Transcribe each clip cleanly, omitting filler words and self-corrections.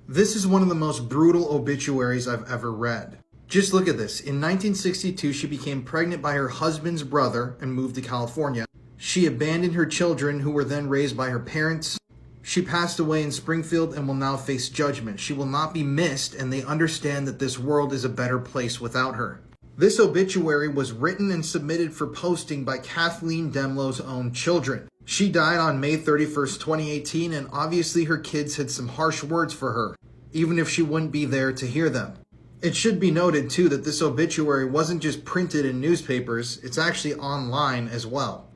This is one of the most brutal obituaries I've ever read. Just look at this. In 1962, she became pregnant by her husband's brother and moved to California. She abandoned her children, who were then raised by her parents. She passed away in Springfield and will now face judgment. She will not be missed, and they understand that this world is a better place without her. This obituary was written and submitted for posting by Kathleen Demlow's own children. She died on May 31st, 2018, and obviously her kids had some harsh words for her, even if she wouldn't be there to hear them. It should be noted too that this obituary wasn't just printed in newspapers, it's actually online as well.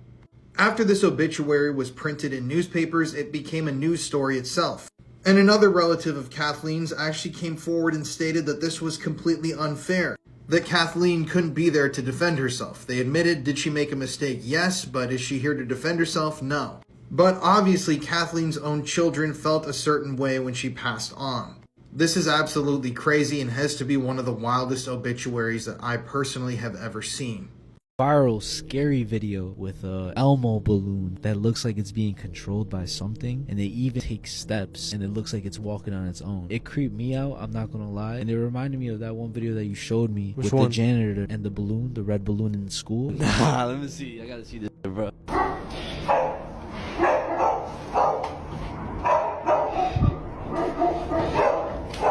After this obituary was printed in newspapers, it became a news story itself. And another relative of Kathleen's actually came forward and stated that this was completely unfair, that Kathleen couldn't be there to defend herself. They admitted, did she make a mistake? Yes, but is she here to defend herself? No. But obviously Kathleen's own children felt a certain way when she passed on. This is absolutely crazy and has to be one of the wildest obituaries that I personally have ever seen. Viral scary video with a Elmo balloon that looks like it's being controlled by something, and they even take steps and it looks like it's walking on its own. It creeped me out, I'm not gonna lie, and it reminded me of that one video that you showed me with the janitor and the balloon, the red balloon in the school. Nah, let me see. I gotta see this, bro.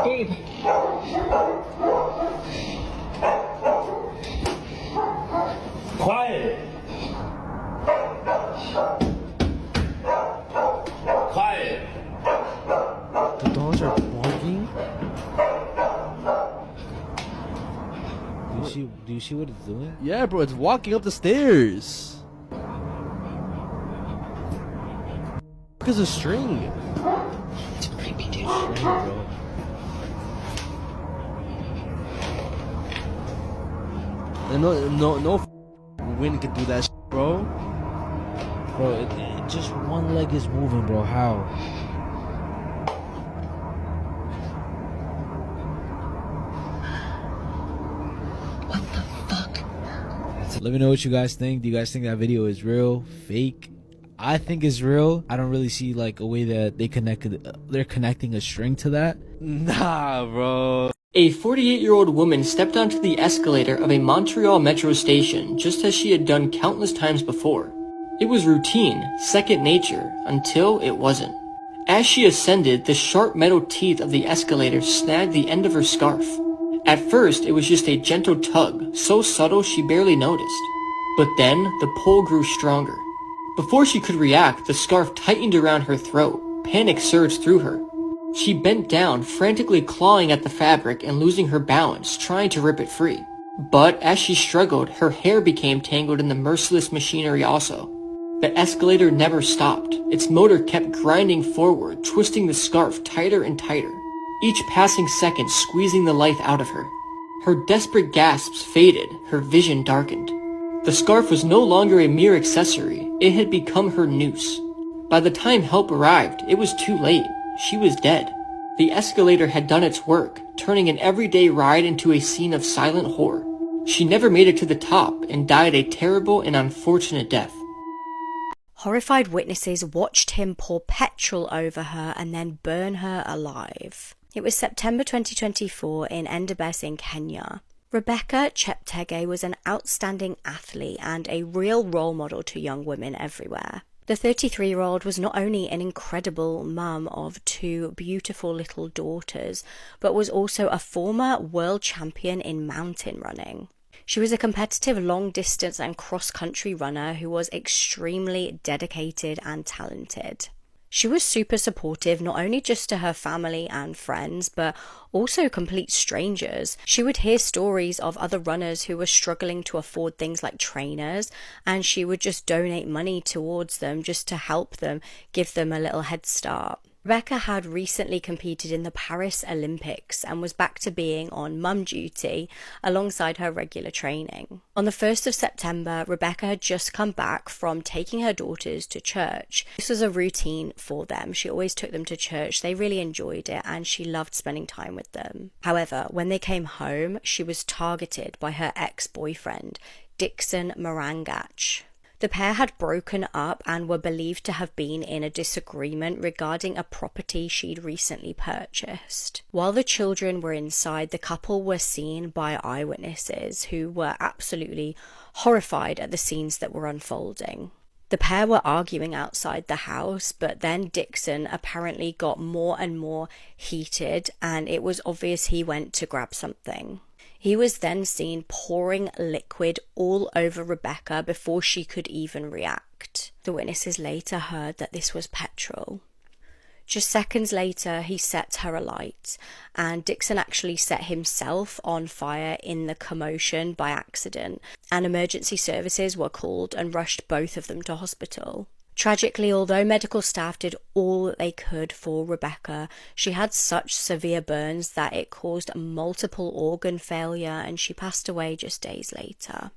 Gabe. Quiet. Quiet. The dogs are barking. Do you see what it's doing? Yeah, bro, it's walking up the stairs. Look, it's a string. It's creepy, dude. String, bro. And no wind can do that shit, bro. Bro, it just one leg is moving, bro. How? What the fuck? Let me know what you guys think. Do you guys think that video is real, fake? I think it's real. I don't really see like a way that they're connecting a string to that. Nah, bro. A 48-year-old woman stepped onto the escalator of a Montreal metro station just as she had done countless times before. It was routine, second nature, until it wasn't. As she ascended, the sharp metal teeth of the escalator snagged the end of her scarf. At first, it was just a gentle tug, so subtle she barely noticed. But then, the pull grew stronger. Before she could react, the scarf tightened around her throat. Panic surged through her. She bent down, frantically clawing at the fabric and losing her balance, trying to rip it free. But as she struggled, her hair became tangled in the merciless machinery also. The escalator never stopped. Its motor kept grinding forward, twisting the scarf tighter and tighter, each passing second squeezing the life out of her. Her desperate gasps faded, her vision darkened. The scarf was no longer a mere accessory, it had become her noose. By the time help arrived, it was too late. She was dead. The escalator had done its work, turning an everyday ride into a scene of silent horror. She never made it to the top and died a terrible and unfortunate death. Horrified witnesses watched him pour petrol over her and then burn her alive. It was September 2024 in Endebess in Kenya. Rebecca Cheptegei was an outstanding athlete and a real role model to young women everywhere. The 33-year-old was not only an incredible mum of two beautiful little daughters, but was also a former world champion in mountain running. She was a competitive long-distance and cross-country runner who was extremely dedicated and talented. She was super supportive, not only just to her family and friends, but also complete strangers. She would hear stories of other runners who were struggling to afford things like trainers, and she would just donate money towards them just to help them, give them a little head start. Rebecca had recently competed in the Paris Olympics and was back to being on mum duty alongside her regular training. On the 1st of September, Rebecca had just come back from taking her daughters to church. This was a routine for them. She always took them to church. They really enjoyed it and she loved spending time with them. However, when they came home, she was targeted by her ex-boyfriend, Dixon Marangach. The pair had broken up and were believed to have been in a disagreement regarding a property she'd recently purchased. While the children were inside, the couple were seen by eyewitnesses who were absolutely horrified at the scenes that were unfolding. The pair were arguing outside the house, but then Dixon apparently got more and more heated, and it was obvious he went to grab something. He was then seen pouring liquid all over Rebecca before she could even react. The witnesses later heard that this was petrol. Just seconds later, he set her alight, and Dixon actually set himself on fire in the commotion by accident, and emergency services were called and rushed both of them to hospital. Tragically, although medical staff did all that they could for Rebecca, she had such severe burns that it caused multiple organ failure, and she passed away just days later.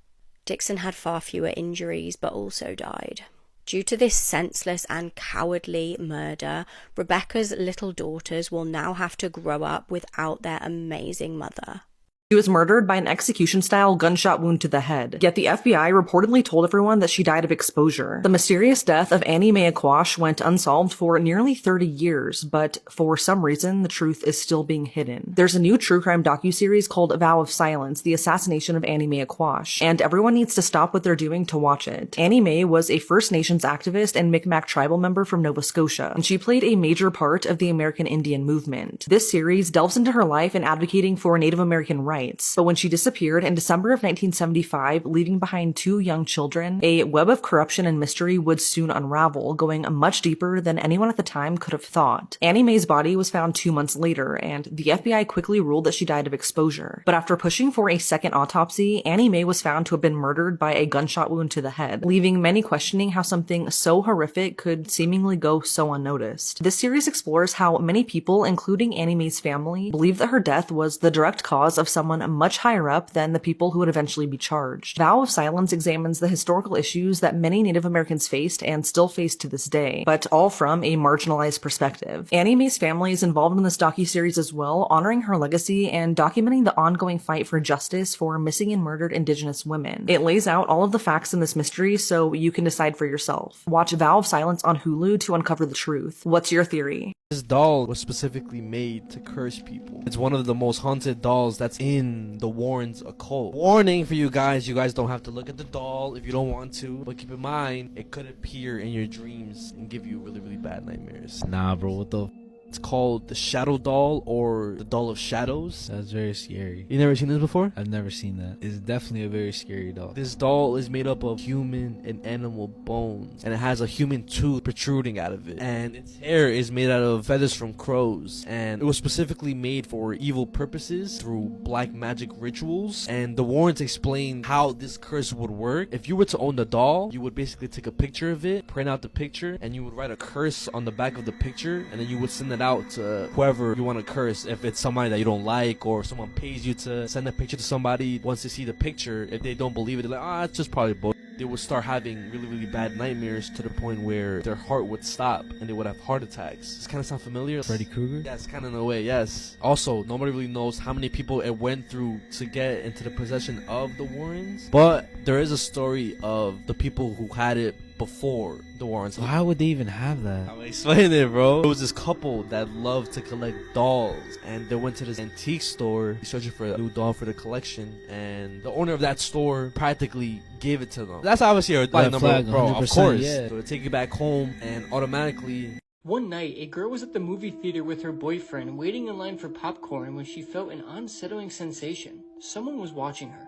Dixon had far fewer injuries, but also died. Due to this senseless and cowardly murder, Rebecca's little daughters will now have to grow up without their amazing mother. She was murdered by an execution-style gunshot wound to the head, yet the FBI reportedly told everyone that she died of exposure. The mysterious death of Annie Mae Aquash went unsolved for nearly 30 years, but for some reason, the truth is still being hidden. There's a new true crime docuseries called Vow of Silence, The Assassination of Annie Mae Aquash, and everyone needs to stop what they're doing to watch it. Annie Mae was a First Nations activist and Mi'kmaq tribal member from Nova Scotia, and she played a major part of the American Indian movement. This series delves into her life in advocating for Native American rights. But when she disappeared in December of 1975, leaving behind 2 young children, a web of corruption and mystery would soon unravel, going much deeper than anyone at the time could have thought. Annie Mae's body was found 2 months later, and the FBI quickly ruled that she died of exposure. But after pushing for a second autopsy, Annie Mae was found to have been murdered by a gunshot wound to the head, leaving many questioning how something so horrific could seemingly go so unnoticed. This series explores how many people, including Annie Mae's family, believe that her death was the direct cause of someone much higher up than the people who would eventually be charged. Vow of Silence examines the historical issues that many Native Americans faced and still face to this day, but all from a marginalized perspective. Annie Mae's family is involved in this docuseries as well, honoring her legacy and documenting the ongoing fight for justice for missing and murdered Indigenous women. It lays out all of the facts in this mystery so you can decide for yourself. Watch Vow of Silence on Hulu to uncover the truth. What's your theory? This doll was specifically made to curse people. It's one of the most haunted dolls that's in the Warrens occult. Warning for you guys don't have to look at the doll if you don't want to, but keep in mind, it could appear in your dreams and give you really, really bad nightmares. Nah, bro, what the It's called the Shadow Doll or the Doll of Shadows. That's very scary. You never seen this before? I've never seen that. It's definitely a very scary doll. This doll is made up of human and animal bones, and it has a human tooth protruding out of it, and its hair is made out of feathers from crows, and it was specifically made for evil purposes through black magic rituals. And the Warrens explain how this curse would work. If you were to own the doll, you would basically take a picture of it, print out the picture, and you would write a curse on the back of the picture, and then you would send it out to whoever you want to curse. If it's somebody that you don't like, or someone pays you to send a picture to somebody, once they see the picture, if they don't believe it, they're like, it's just probably bullshit. They would start having really, really bad nightmares to the point where their heart would stop and they would have heart attacks. Does this kind of sound familiar? Freddy Krueger? Yes, kind of in a way, yes. Also, nobody really knows how many people it went through to get into the possession of the Warrens, but there is a story of the people who had it before the Warrens. Why would they even have that? I'll explain it, bro. There was this couple that loved to collect dolls, and they went to this antique store searching for a new doll for the collection, and the owner of that store practically gave it to them. That's obviously a Red number, flag, bro, of 100%, course. yeah. So they take it back home, and automatically... One night, a girl was at the movie theater with her boyfriend waiting in line for popcorn when she felt an unsettling sensation. Someone was watching her.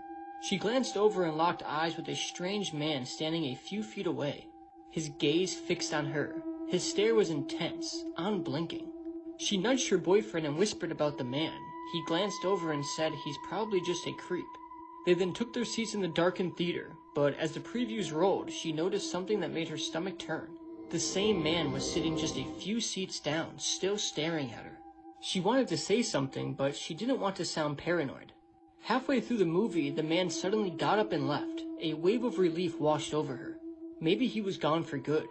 She glanced over and locked eyes with a strange man standing a few feet away. His gaze fixed on her. His stare was intense, unblinking. She nudged her boyfriend and whispered about the man. He glanced over and said he's probably just a creep. They then took their seats in the darkened theater, but as the previews rolled, she noticed something that made her stomach turn. The same man was sitting just a few seats down, still staring at her. She wanted to say something, but she didn't want to sound paranoid. Halfway through the movie, the man suddenly got up and left. A wave of relief washed over her. Maybe he was gone for good.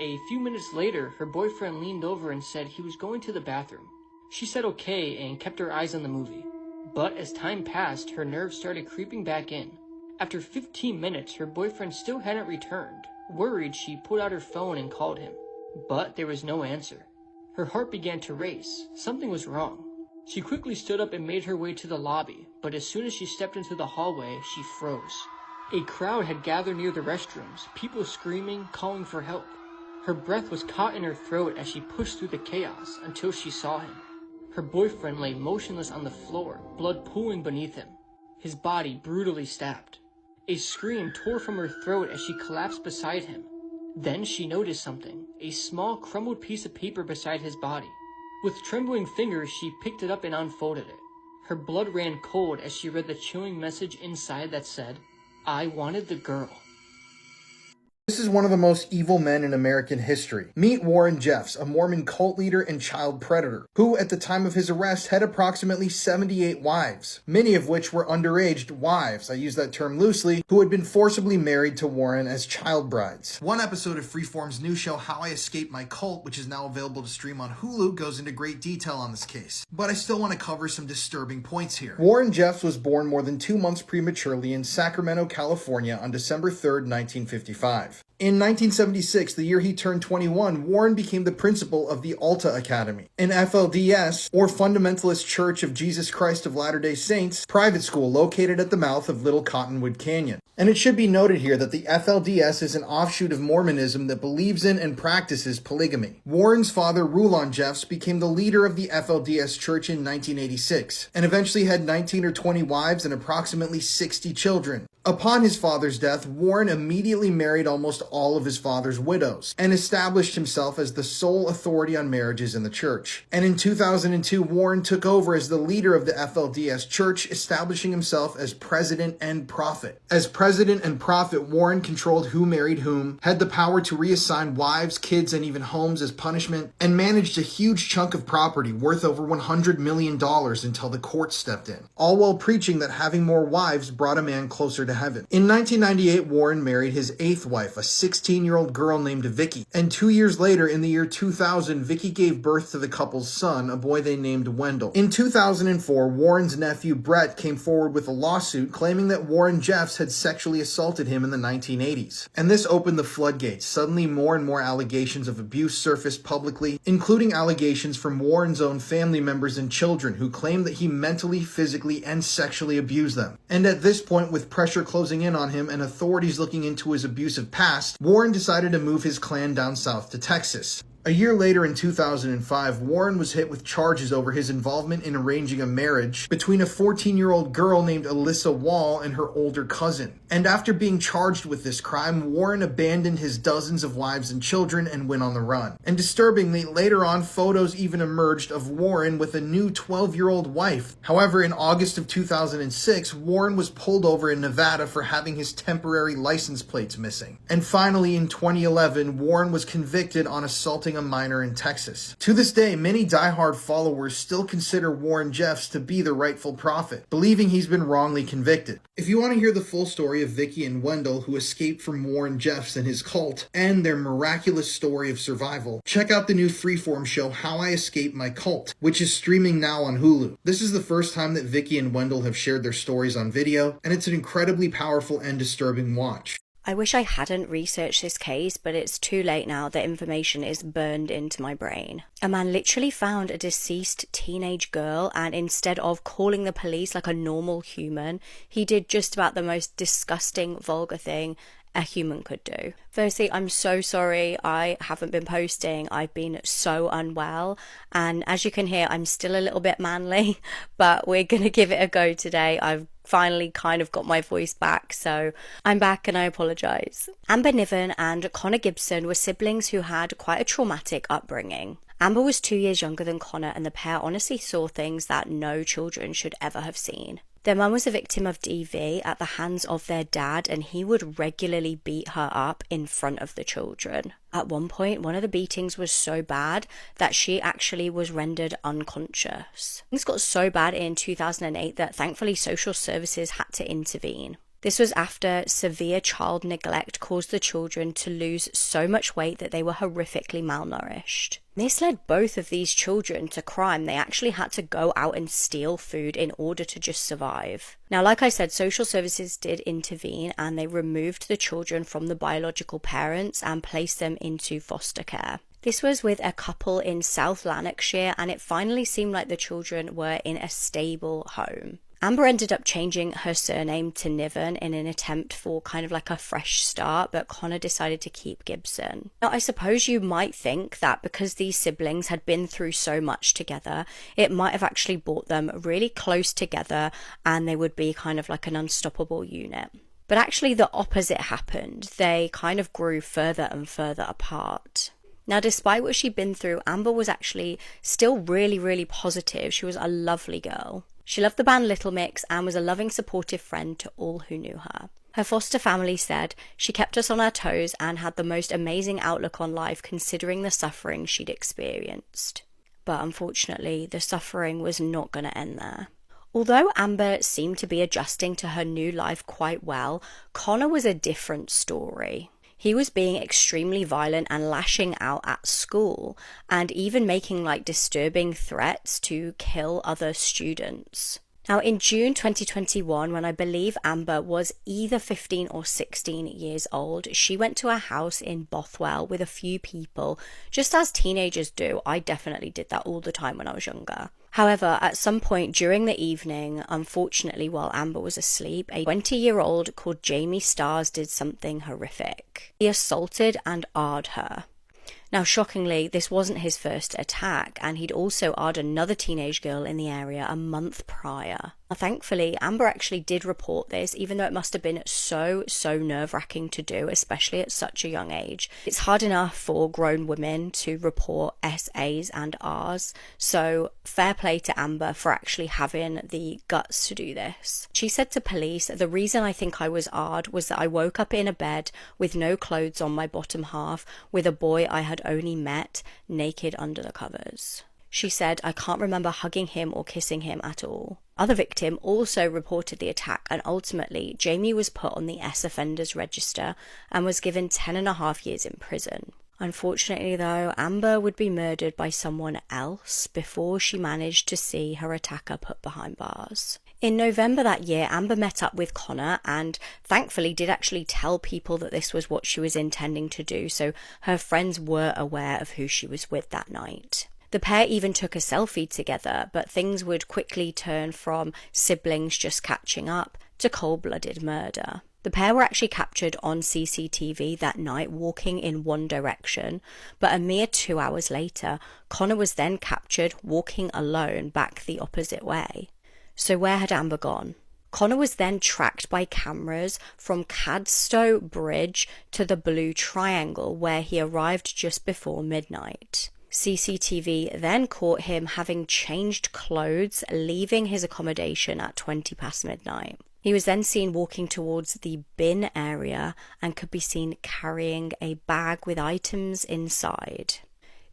A few minutes later, her boyfriend leaned over and said he was going to the bathroom. She said okay and kept her eyes on the movie. But as time passed, her nerves started creeping back in. After 15 minutes, her boyfriend still hadn't returned. Worried, she pulled out her phone and called him. But there was no answer. Her heart began to race. Something was wrong. She quickly stood up and made her way to the lobby, but as soon as she stepped into the hallway, she froze. A crowd had gathered near the restrooms, people screaming, calling for help. Her breath was caught in her throat as she pushed through the chaos until she saw him. Her boyfriend lay motionless on the floor, blood pooling beneath him, his body brutally stabbed. A scream tore from her throat as she collapsed beside him. Then she noticed something, a small crumbled piece of paper beside his body. With trembling fingers, she picked it up and unfolded it. Her blood ran cold as she read the chilling message inside that said, "I wanted the girl." This is one of the most evil men in American history. Meet Warren Jeffs, a Mormon cult leader and child predator, who at the time of his arrest had approximately 78 wives, many of which were underage wives, I use that term loosely, who had been forcibly married to Warren as child brides. One episode of Freeform's new show, How I Escaped My Cult, which is now available to stream on Hulu, goes into great detail on this case. But I still want to cover some disturbing points here. Warren Jeffs was born more than 2 months prematurely in Sacramento, California on December 3rd, 1955. In 1976, the year he turned 21, Warren became the principal of the Alta Academy, an FLDS, or Fundamentalist Church of Jesus Christ of Latter-day Saints, private school located at the mouth of Little Cottonwood Canyon. And it should be noted here that the FLDS is an offshoot of Mormonism that believes in and practices polygamy. Warren's father, Rulon Jeffs, became the leader of the FLDS Church in 1986, and eventually had 19 or 20 wives and approximately 60 children. Upon his father's death, Warren immediately married almost all of his father's widows and established himself as the sole authority on marriages in the church. And in 2002, Warren took over as the leader of the FLDS Church, establishing himself as president and prophet. As president and prophet, Warren controlled who married whom, had the power to reassign wives, kids, and even homes as punishment, and managed a huge chunk of property worth over $100 million until the court stepped in, all while preaching that having more wives brought a man closer to heaven. In 1998, Warren married his 8th wife, a 16-year-old girl named Vicky, and 2 years later, in the year 2000, Vicky gave birth to the couple's son, a boy they named Wendell. In 2004, Warren's nephew Brett came forward with a lawsuit claiming that Warren Jeffs had sexually assaulted him in the 1980s. And this opened the floodgates. Suddenly, more and more allegations of abuse surfaced publicly, including allegations from Warren's own family members and children who claimed that he mentally, physically, and sexually abused them. And at this point, with pressure closing in on him and authorities looking into his abusive past, Warren decided to move his clan down south to Texas. A year later, in 2005, Warren was hit with charges over his involvement in arranging a marriage between a 14-year-old girl named Alyssa Wall and her older cousin. And after being charged with this crime, Warren abandoned his dozens of wives and children and went on the run. And disturbingly, later on, photos even emerged of Warren with a new 12-year-old wife. However, in August of 2006, Warren was pulled over in Nevada for having his temporary license plates missing. And finally, in 2011, Warren was convicted on assaulting a minor in Texas. To this day, many diehard followers still consider Warren Jeffs to be the rightful prophet, believing he's been wrongly convicted. If you want to hear the full story of Vicky and Wendell, who escaped from Warren Jeffs and his cult, and their miraculous story of survival, check out the new Freeform show, How I Escaped My Cult, which is streaming now on Hulu. This is the first time that Vicky and Wendell have shared their stories on video, and it's an incredibly powerful and disturbing watch. I wish I hadn't researched this case, but it's too late now. The information is burned into my brain. A man literally found a deceased teenage girl, and instead of calling the police like a normal human, he did just about the most disgusting, vulgar thing a human could do. Firstly, I'm so sorry I haven't been posting. I've been so unwell, and as you can hear, I'm still a little bit manly, but we're gonna give it a go today. I've finally kind of got my voice back, so I'm back and I apologize. Amber Niven and Connor Gibson were siblings who had quite a traumatic upbringing. Amber was 2 years younger than Connor, and the pair honestly saw things that no children should ever have seen. Their mum was a victim of DV at the hands of their dad, and he would regularly beat her up in front of the children. At one point, one of the beatings was so bad that she actually was rendered unconscious. Things got so bad in 2008 that thankfully social services had to intervene. This was after severe child neglect caused the children to lose so much weight that they were horrifically malnourished. This led both of these children to crime. They actually had to go out and steal food in order to just survive. Now, like I said, social services did intervene and they removed the children from the biological parents and placed them into foster care. This was with a couple in South Lanarkshire, and it finally seemed like the children were in a stable home. Amber ended up changing her surname to Niven in an attempt for kind of like a fresh start, but Connor decided to keep Gibson. Now, I suppose you might think that because these siblings had been through so much together, it might have actually brought them really close together and they would be kind of like an unstoppable unit. But actually the opposite happened. They kind of grew further and further apart. Now, despite what she'd been through, Amber was actually still really, really positive. She was a lovely girl. She loved the band Little Mix and was a loving, supportive friend to all who knew her. Her foster family said she kept us on our toes and had the most amazing outlook on life considering the suffering she'd experienced. But unfortunately, the suffering was not going to end there. Although Amber seemed to be adjusting to her new life quite well, Connor was a different story. He was being extremely violent and lashing out at school, and even making like disturbing threats to kill other students. Now, in June 2021, when I believe Amber was either 15 or 16 years old, she went to a house in Bothwell with a few people, just as teenagers do. I definitely did that all the time when I was younger. However, at some point during the evening, unfortunately while Amber was asleep, a 20-year-old called Jamie Stars did something horrific. He assaulted and AR'd her. Now, shockingly, this wasn't his first attack, and he'd also AR'd another teenage girl in the area a month prior. Now, thankfully, Amber actually did report this, even though it must have been so nerve-wracking to do, especially at such a young age. It's hard enough for grown women to report SAs and Rs, so fair play to Amber for actually having the guts to do this. She said to police, "The reason I think I was AR'd was that I woke up in a bed with no clothes on my bottom half, with a boy I had only met, naked under the covers." She said, "I can't remember hugging him or kissing him at all." Other victim also reported the attack, and ultimately Jamie was put on the S offenders register and was given 10.5 years in prison. Unfortunately though, Amber would be murdered by someone else before she managed to see her attacker put behind bars. In November that year, Amber met up with Connor and thankfully did actually tell people that this was what she was intending to do, so her friends were aware of who she was with that night. The pair even took a selfie together, but things would quickly turn from siblings just catching up to cold-blooded murder. The pair were actually captured on CCTV that night walking in one direction, but a mere 2 hours later, Connor was then captured walking alone back the opposite way. So where had Amber gone? Connor was then tracked by cameras from Cadstow Bridge to the Blue Triangle, where he arrived just before midnight. CCTV then caught him having changed clothes, leaving his accommodation at 20 past midnight. He was then seen walking towards the bin area and could be seen carrying a bag with items inside.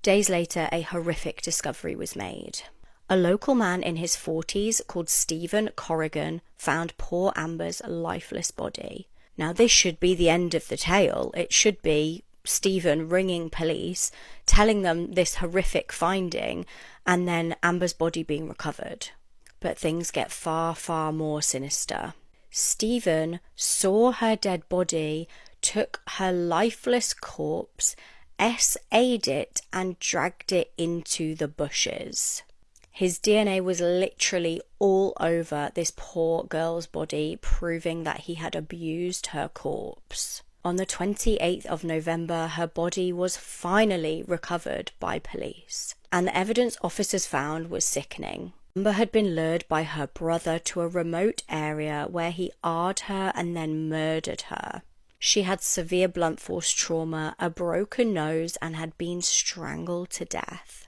Days later, a horrific discovery was made. A local man in his 40s called Stephen Corrigan found poor Amber's lifeless body. Now, this should be the end of the tale. It should be Stephen ringing police, telling them this horrific finding, and then Amber's body being recovered. But things get far more sinister. Stephen saw her dead body, took her lifeless corpse, SA'd it, and dragged it into the bushes. His DNA was literally all over this poor girl's body, proving that he had abused her corpse. On the 28th of November, her body was finally recovered by police, and the evidence officers found was sickening. Amber had been lured by her brother to a remote area where he AR'd her and then murdered her. She had severe blunt force trauma, a broken nose, and had been strangled to death.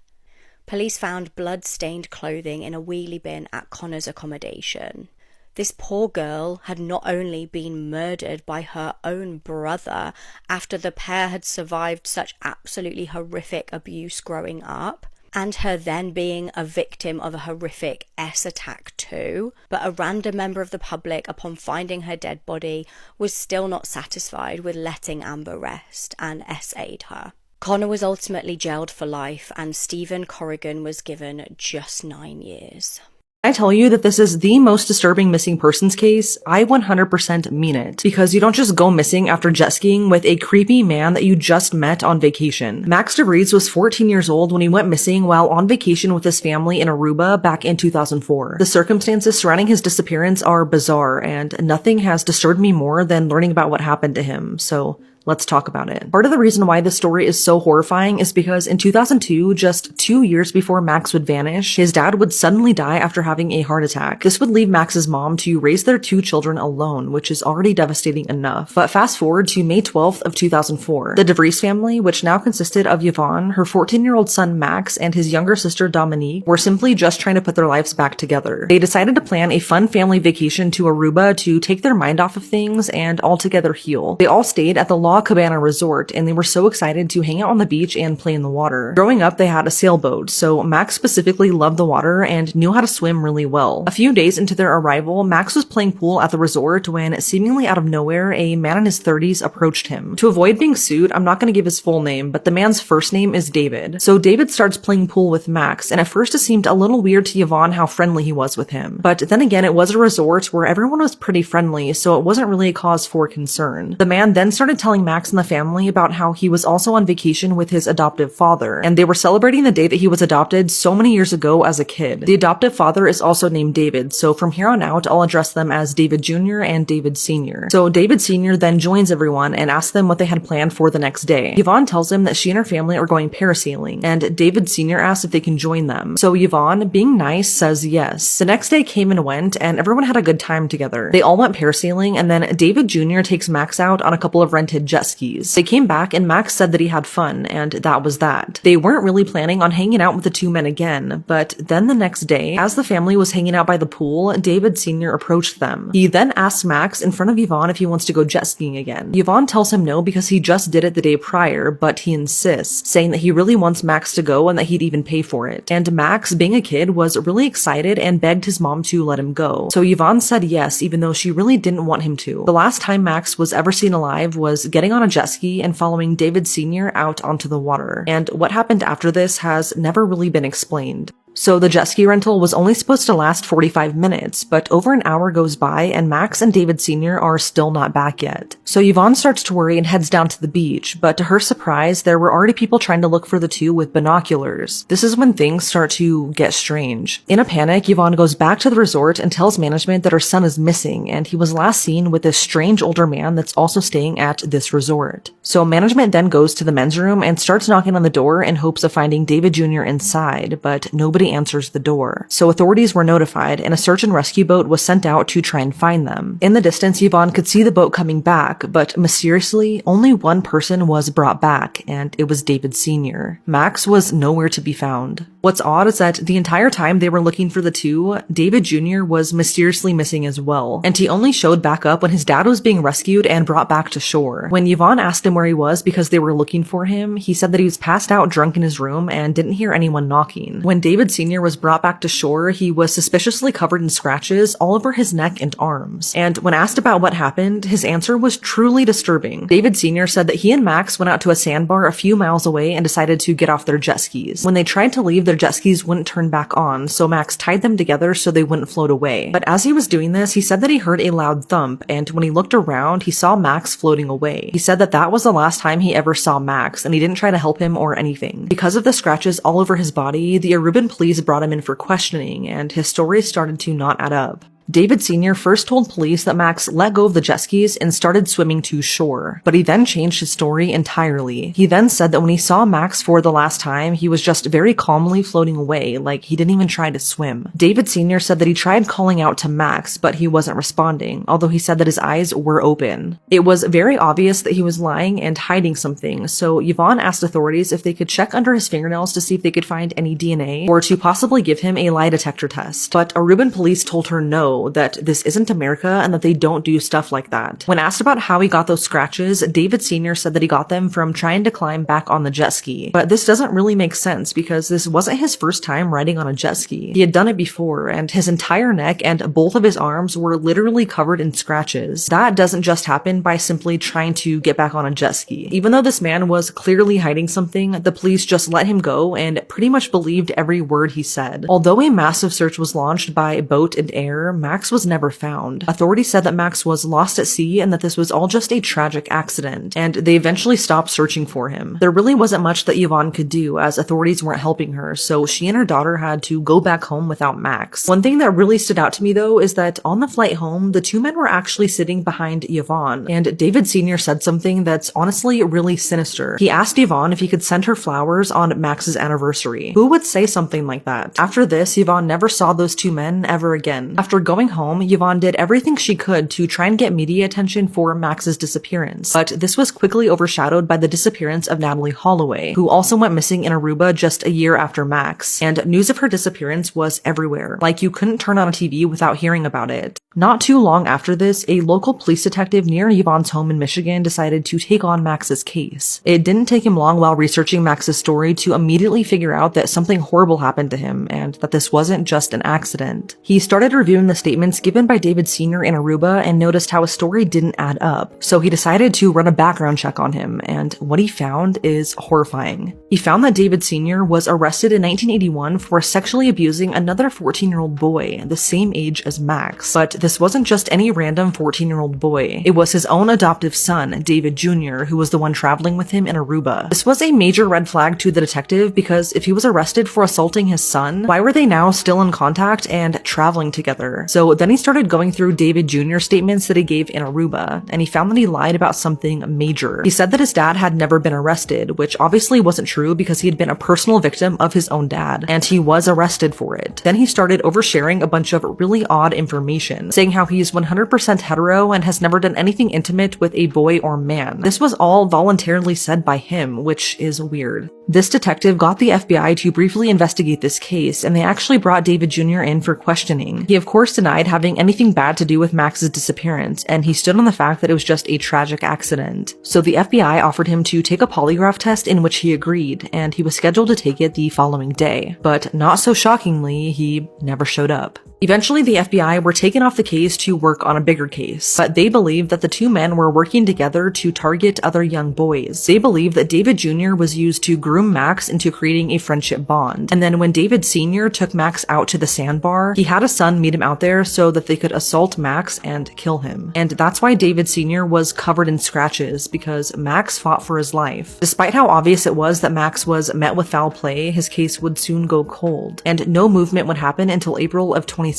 Police found blood-stained clothing in a wheelie bin at Connor's accommodation. This poor girl had not only been murdered by her own brother after the pair had survived such absolutely horrific abuse growing up, and her then being a victim of a horrific S attack too. But a random member of the public, upon finding her dead body, was still not satisfied with letting Amber rest and SA'd her. Connor was ultimately jailed for life, and Stephen Corrigan was given just 9 years. I tell you that this is the most disturbing missing persons case, I 100% mean it, because you don't just go missing after jet skiing with a creepy man that you just met on vacation. Max DeVries was 14 years old when he went missing while on vacation with his family in Aruba back in 2004. The circumstances surrounding his disappearance are bizarre, and nothing has disturbed me more than learning about what happened to him, so let's talk about it. Part of the reason why this story is so horrifying is because in 2002, just 2 years before Max would vanish, his dad would suddenly die after having a heart attack. This would leave Max's mom to raise their 2 children alone, which is already devastating enough. But fast forward to May 12th of 2004. The DeVries family, which now consisted of Yvonne, her 14-year-old son Max, and his younger sister Dominique, were simply just trying to put their lives back together. They decided to plan a fun family vacation to Aruba to take their mind off of things and altogether heal. They all stayed at the La Cabana Resort, and they were so excited to hang out on the beach and play in the water. Growing up, they had a sailboat, so Max specifically loved the water and knew how to swim really well. A few days into their arrival, Max was playing pool at the resort when, seemingly out of nowhere, a man in his 30s approached him. To avoid being sued, I'm not going to give his full name, but the man's first name is David. So David starts playing pool with Max, and at first it seemed a little weird to Yvonne how friendly he was with him. But then again, it was a resort where everyone was pretty friendly, so it wasn't really a cause for concern. The man then started telling Max and the family about how he was also on vacation with his adoptive father, and they were celebrating the day that he was adopted so many years ago as a kid. The adoptive father is also named David, so from here on out, I'll address them as David Jr. and David Sr. So David Sr. then joins everyone and asks them what they had planned for the next day. Yvonne tells him that she and her family are going parasailing, and David Sr. asks if they can join them. So Yvonne, being nice, says yes. The next day came and went, and everyone had a good time together. They all went parasailing, and then David Jr. takes Max out on a couple of rented jet skis. They came back and Max said that he had fun, and that was that. They weren't really planning on hanging out with the 2 men again, but then the next day, as the family was hanging out by the pool, David Sr. approached them. He then asked Max in front of Yvonne if he wants to go jet skiing again. Yvonne tells him no because he just did it the day prior, but he insists, saying that he really wants Max to go and that he'd even pay for it. And Max, being a kid, was really excited and begged his mom to let him go. So Yvonne said yes, even though she really didn't want him to. The last time Max was ever seen alive was getting on a jet ski and following David Sr. out onto the water, and what happened after this has never really been explained. So the jet ski rental was only supposed to last 45 minutes, but over an hour goes by and Max and David Sr. are still not back yet. So Yvonne starts to worry and heads down to the beach, but to her surprise, there were already people trying to look for the 2 with binoculars. This is when things start to get strange. In a panic, Yvonne goes back to the resort and tells management that her son is missing, and he was last seen with this strange older man that's also staying at this resort. So management then goes to the men's room and starts knocking on the door in hopes of finding David Jr. inside, but nobody answers the door. So authorities were notified and a search and rescue boat was sent out to try and find them. In the distance, Yvonne could see the boat coming back, but mysteriously, only one person was brought back, and it was David Sr. Max was nowhere to be found. What's odd is that the entire time they were looking for the 2, David Jr. was mysteriously missing as well, and he only showed back up when his dad was being rescued and brought back to shore. When Yvonne asked him where he was because they were looking for him, he said that he was passed out drunk in his room and didn't hear anyone knocking. When David Sr. was brought back to shore, he was suspiciously covered in scratches all over his neck and arms. And when asked about what happened, his answer was truly disturbing. David Sr. said that he and Max went out to a sandbar a few miles away and decided to get off their jet skis. When they tried to leave, their jet skis wouldn't turn back on, so Max tied them together so they wouldn't float away. But as he was doing this, he said that he heard a loud thump, and when he looked around, he saw Max floating away. He said that that was the last time he ever saw Max, and he didn't try to help him or anything. Because of the scratches all over his body, the Aruban police brought him in for questioning, and his story started to not add up. David Sr. first told police that Max let go of the jet skis and started swimming to shore, but he then changed his story entirely. He then said that when he saw Max for the last time, he was just very calmly floating away, like he didn't even try to swim. David Sr. said that he tried calling out to Max, but he wasn't responding, although he said that his eyes were open. It was very obvious that he was lying and hiding something, so Yvonne asked authorities if they could check under his fingernails to see if they could find any DNA, or to possibly give him a lie detector test. But Aruban police told her no, no, that this isn't America and that they don't do stuff like that. When asked about how he got those scratches, David Sr. said that he got them from trying to climb back on the jet ski. But this doesn't really make sense because this wasn't his first time riding on a jet ski. He had done it before, and his entire neck and both of his arms were literally covered in scratches. That doesn't just happen by simply trying to get back on a jet ski. Even though this man was clearly hiding something, the police just let him go and pretty much believed every word he said. Although a massive search was launched by boat and air, Max was never found. Authorities said that Max was lost at sea and that this was all just a tragic accident, and they eventually stopped searching for him. There really wasn't much that Yvonne could do as authorities weren't helping her, so she and her daughter had to go back home without Max. One thing that really stood out to me though is that on the flight home, the two men were actually sitting behind Yvonne, and David Sr. said something that's honestly really sinister. He asked Yvonne if he could send her flowers on Max's anniversary. Who would say something like that? After this, Yvonne never saw those two men ever again. After going home, Yvonne did everything she could to try and get media attention for Max's disappearance, but this was quickly overshadowed by the disappearance of Natalie Holloway, who also went missing in Aruba just a year after Max, and news of her disappearance was everywhere. Like, you couldn't turn on a TV without hearing about it. Not too long after this, a local police detective near Yvonne's home in Michigan decided to take on Max's case. It didn't take him long while researching Max's story to immediately figure out that something horrible happened to him and that this wasn't just an accident. He started reviewing the statements given by David Sr. in Aruba and noticed how his story didn't add up. So he decided to run a background check on him, and what he found is horrifying. He found that David Sr. was arrested in 1981 for sexually abusing another 14-year-old boy, the same age as Max. But this wasn't just any random 14-year-old boy. It was his own adoptive son, David Jr., who was the one traveling with him in Aruba. This was a major red flag to the detective because if he was arrested for assaulting his son, why were they now still in contact and traveling together? So then he started going through David Jr.'s statements that he gave in Aruba, and he found that he lied about something major. He said that his dad had never been arrested, which obviously wasn't true because he had been a personal victim of his own dad, and he was arrested for it. Then he started oversharing a bunch of really odd information, saying how he's 100% hetero and has never done anything intimate with a boy or man. This was all voluntarily said by him, which is weird. This detective got the FBI to briefly investigate this case, and they actually brought David Jr. in for questioning. He of course denied having anything bad to do with Max's disappearance, and he stood on the fact that it was just a tragic accident. So the FBI offered him to take a polygraph test, in which he agreed, and he was scheduled to take it the following day. But not so shockingly, he never showed up. Eventually, the FBI were taken off the case to work on a bigger case, but they believed that the two men were working together to target other young boys. They believed that David Jr. was used to groom Max into creating a friendship bond, and then when David Sr. took Max out to the sandbar, he had a son meet him out there so that they could assault Max and kill him. And that's why David Sr. was covered in scratches, because Max fought for his life. Despite how obvious it was that Max was met with foul play, his case would soon go cold, and no movement would happen until April of 2016.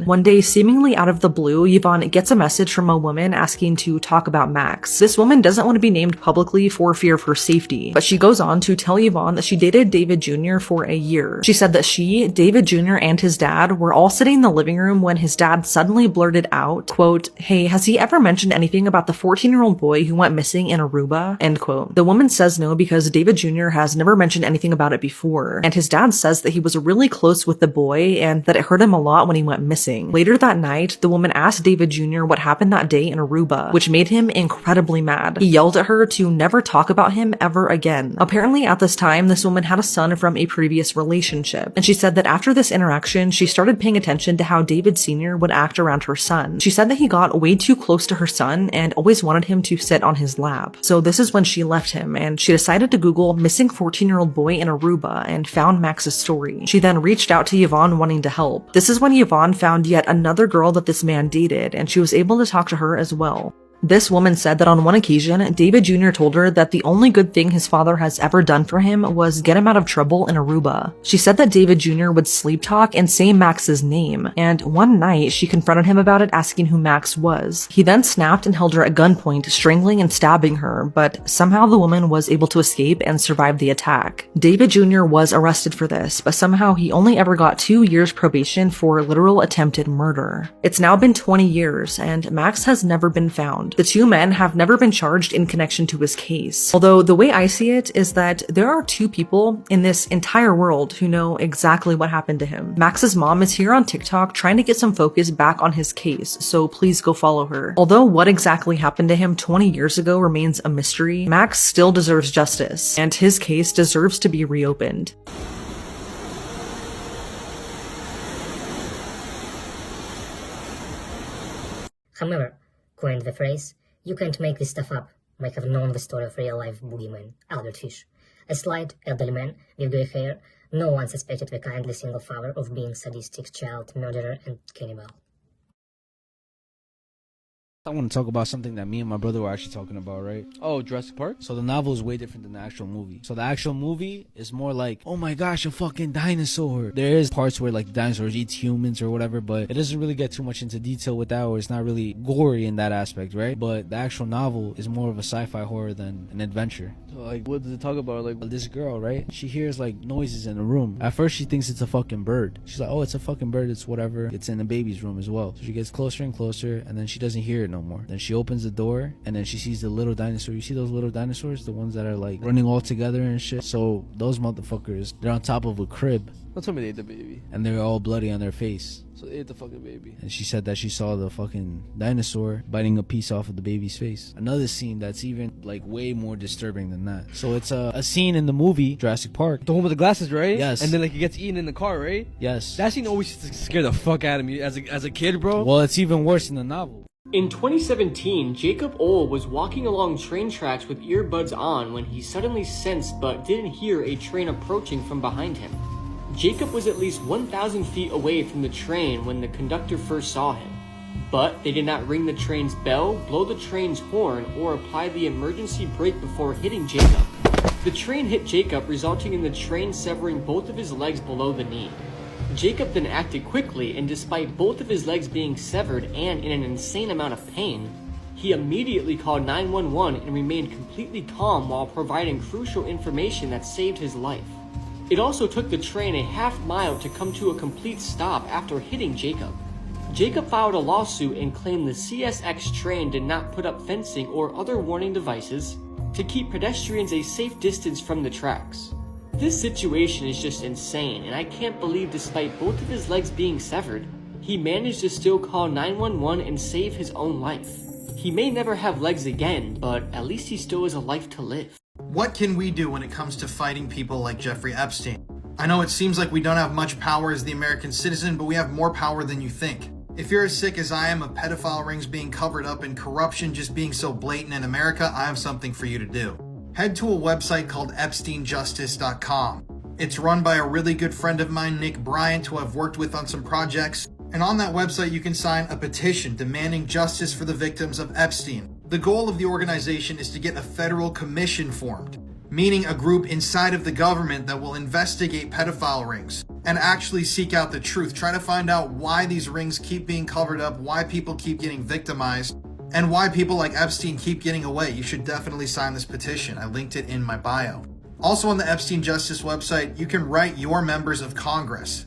One day, seemingly out of the blue, Yvonne gets a message from a woman asking to talk about Max. This woman doesn't want to be named publicly for fear of her safety, but she goes on to tell Yvonne that she dated David Jr. for a year. She said that she, David Jr., and his dad were all sitting in the living room when his dad suddenly blurted out, quote, "Hey, has he ever mentioned anything about the 14-year-old boy who went missing in Aruba?" End quote. The woman says no because David Jr. has never mentioned anything about it before, and his dad says that he was really close with the boy and that it hurt him a lot when he went missing. Later that night, the woman asked David Jr. what happened that day in Aruba, which made him incredibly mad. He yelled at her to never talk about him ever again. Apparently at this time, this woman had a son from a previous relationship, and she said that after this interaction, she started paying attention to how David Sr. would act around her son. She said that he got way too close to her son and always wanted him to sit on his lap. So this is when she left him, and she decided to Google missing 14-year-old boy in Aruba and found Max's story. She then reached out to Yvonne wanting to help. This is when Yvonne found yet another girl that this man dated, and she was able to talk to her as well. This woman said that on one occasion, David Jr. told her that the only good thing his father has ever done for him was get him out of trouble in Aruba. She said that David Jr. would sleep talk and say Max's name, and one night she confronted him about it, asking who Max was. He then snapped and held her at gunpoint, strangling and stabbing her, but somehow the woman was able to escape and survive the attack. David Jr. was arrested for this, but somehow he only ever got 2 years probation for literal attempted murder. It's now been 20 years, and Max has never been found. found. The two men have never been charged in connection to his case. Although the way I see it is that there are two people in this entire world who know exactly what happened to him. Max's mom is here on TikTok trying to get some focus back on his case, so please go follow her. Although what exactly happened to him 20 years ago remains a mystery, Max still deserves justice, and his case deserves to be reopened. However, coined the phrase, "You can't make this stuff up," might have known the story of real-life boogeyman, Albert Fish. A slight, elderly man with grey hair, no one suspected the kindly single father of being sadistic child murderer and cannibal. I want to talk about something that me and my brother were actually talking about, right? Oh, Jurassic Park? So the novel is way different than the actual movie. So the actual movie is more like, oh my gosh, a fucking dinosaur. There is parts where like dinosaurs eat humans or whatever, but it doesn't really get too much into detail with that, or it's not really gory in that aspect, right? But the actual novel is more of a sci-fi horror than an adventure. So, like, what does it talk about? Like, This girl, right? She hears like noises in the room. At first she thinks it's a fucking bird. She's like, oh, it's a fucking bird, it's whatever. It's in the baby's room as well. So she gets closer and closer, and then she doesn't hear it no more. Then she opens the door, and then she sees the little dinosaur. You see those little dinosaurs? The ones that are like running all together and shit? So those motherfuckers, they're on top of a crib, don't tell me they ate the baby. and they're all bloody on their face. So they ate the fucking baby. And she said that she saw the fucking dinosaur biting a piece off of the baby's face. Another scene that's even like way more disturbing than that. So it's a scene in the movie Jurassic Park. The one with the glasses, right? Yes. And then like he gets eaten in the car, right? Yes. That scene always used to scare the fuck out of me as a kid, bro. Well, it's even worse in the novel. In 2017, Jacob Ohl was walking along train tracks with earbuds on when he suddenly sensed but didn't hear a train approaching from behind him. Jacob was at least 1,000 feet away from the train when the conductor first saw him, but they did not ring the train's bell, blow the train's horn, or apply the emergency brake before hitting Jacob. The train hit Jacob, resulting in the train severing both of his legs below the knee. Jacob then acted quickly, and despite both of his legs being severed and in an insane amount of pain, he immediately called 911 and remained completely calm while providing crucial information that saved his life. It also took the train a half mile to come to a complete stop after hitting Jacob. Jacob filed a lawsuit and claimed the CSX train did not put up fencing or other warning devices to keep pedestrians a safe distance from the tracks. This situation is just insane, and I can't believe despite both of his legs being severed, he managed to still call 911 and save his own life. He may never have legs again, but at least he still has a life to live. What can we do when it comes to fighting people like Jeffrey Epstein? I know it seems like we don't have much power as the American citizen, but we have more power than you think. If you're as sick as I am of pedophile rings being covered up and corruption just being so blatant in America, I have something for you to do. Head to a website called EpsteinJustice.com. It's run by a really good friend of mine, Nick Bryant, who I've worked with on some projects. And on that website, you can sign a petition demanding justice for the victims of Epstein. The goal of the organization is to get a federal commission formed, meaning a group inside of the government that will investigate pedophile rings and actually seek out the truth. Try to find out why these rings keep being covered up, why people keep getting victimized, and why people like Epstein keep getting away. You should definitely sign this petition. I linked it in my bio. Also on the Epstein Justice website, you can write your members of Congress.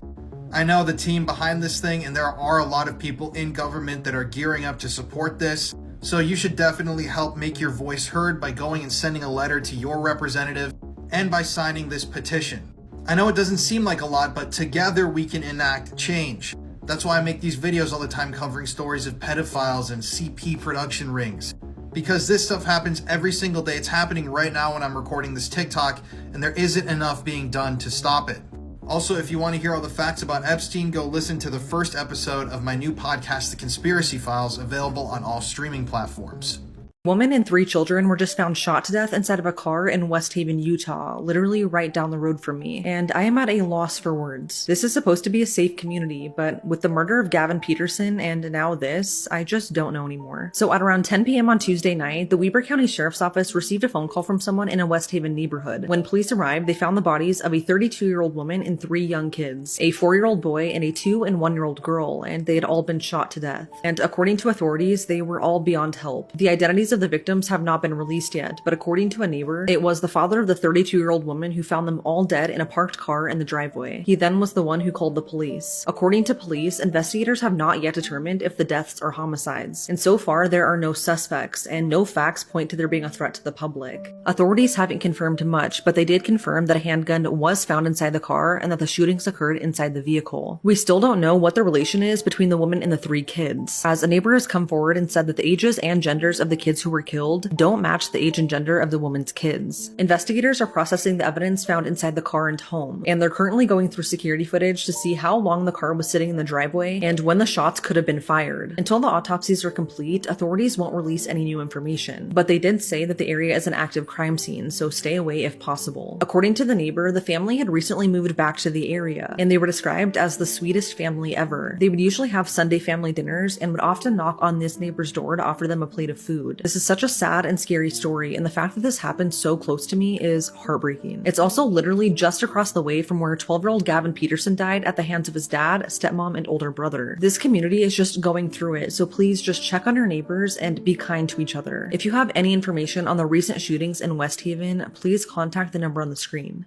I know the team behind this thing, and there are a lot of people in government that are gearing up to support this. So you should definitely help make your voice heard by going and sending a letter to your representative and by signing this petition. I know it doesn't seem like a lot, but together we can enact change. That's why I make these videos all the time covering stories of pedophiles and CP production rings. Because this stuff happens every single day. It's happening right now when I'm recording this TikTok, and there isn't enough being done to stop it. Also, if you want to hear all the facts about Epstein, go listen to the first episode of my new podcast, The Conspiracy Files, available on all streaming platforms. Woman and 3 children were just found shot to death inside of a car in West Haven, Utah, literally right down the road from me, and I am at a loss for words. This is supposed to be a safe community, but with the murder of Gavin Peterson and now this, I just don't know anymore. So at around 10 p.m. on Tuesday night, the Weber County Sheriff's Office received a phone call from someone in a West Haven neighborhood. When police arrived, they found the bodies of a 32-year-old woman and 3 young kids, a 4-year-old boy and a 2- and 1-year-old girl, and they had all been shot to death. And according to authorities, they were all beyond help. The identities of of the victims have not been released yet, but according to a neighbor, it was the father of the 32-year-old woman who found them all dead in a parked car in the driveway. He then was the one who called the police. According to police, investigators have not yet determined if the deaths are homicides, and so far there are no suspects, and no facts point to there being a threat to the public. Authorities haven't confirmed much, but they did confirm that a handgun was found inside the car and that the shootings occurred inside the vehicle. We still don't know what the relation is between the woman and the 3 kids, as a neighbor has come forward and said that the ages and genders of the kids who were killed don't match the age and gender of the woman's kids. Investigators are processing the evidence found inside the car and home, and they're currently going through security footage to see how long the car was sitting in the driveway and when the shots could have been fired. Until the autopsies are complete, authorities won't release any new information, but they did say that the area is an active crime scene, so stay away if possible. According to the neighbor, the family had recently moved back to the area, and they were described as the sweetest family ever. They would usually have Sunday family dinners and would often knock on this neighbor's door to offer them a plate of food. This is such a sad and scary story, and the fact that this happened so close to me is heartbreaking. It's also literally just across the way from where 12-year-old Gavin Peterson died at the hands of his dad, stepmom, and older brother. This community is just going through it, so please just check on your neighbors and be kind to each other. If you have any information on the recent shootings in West Haven, please contact the number on the screen.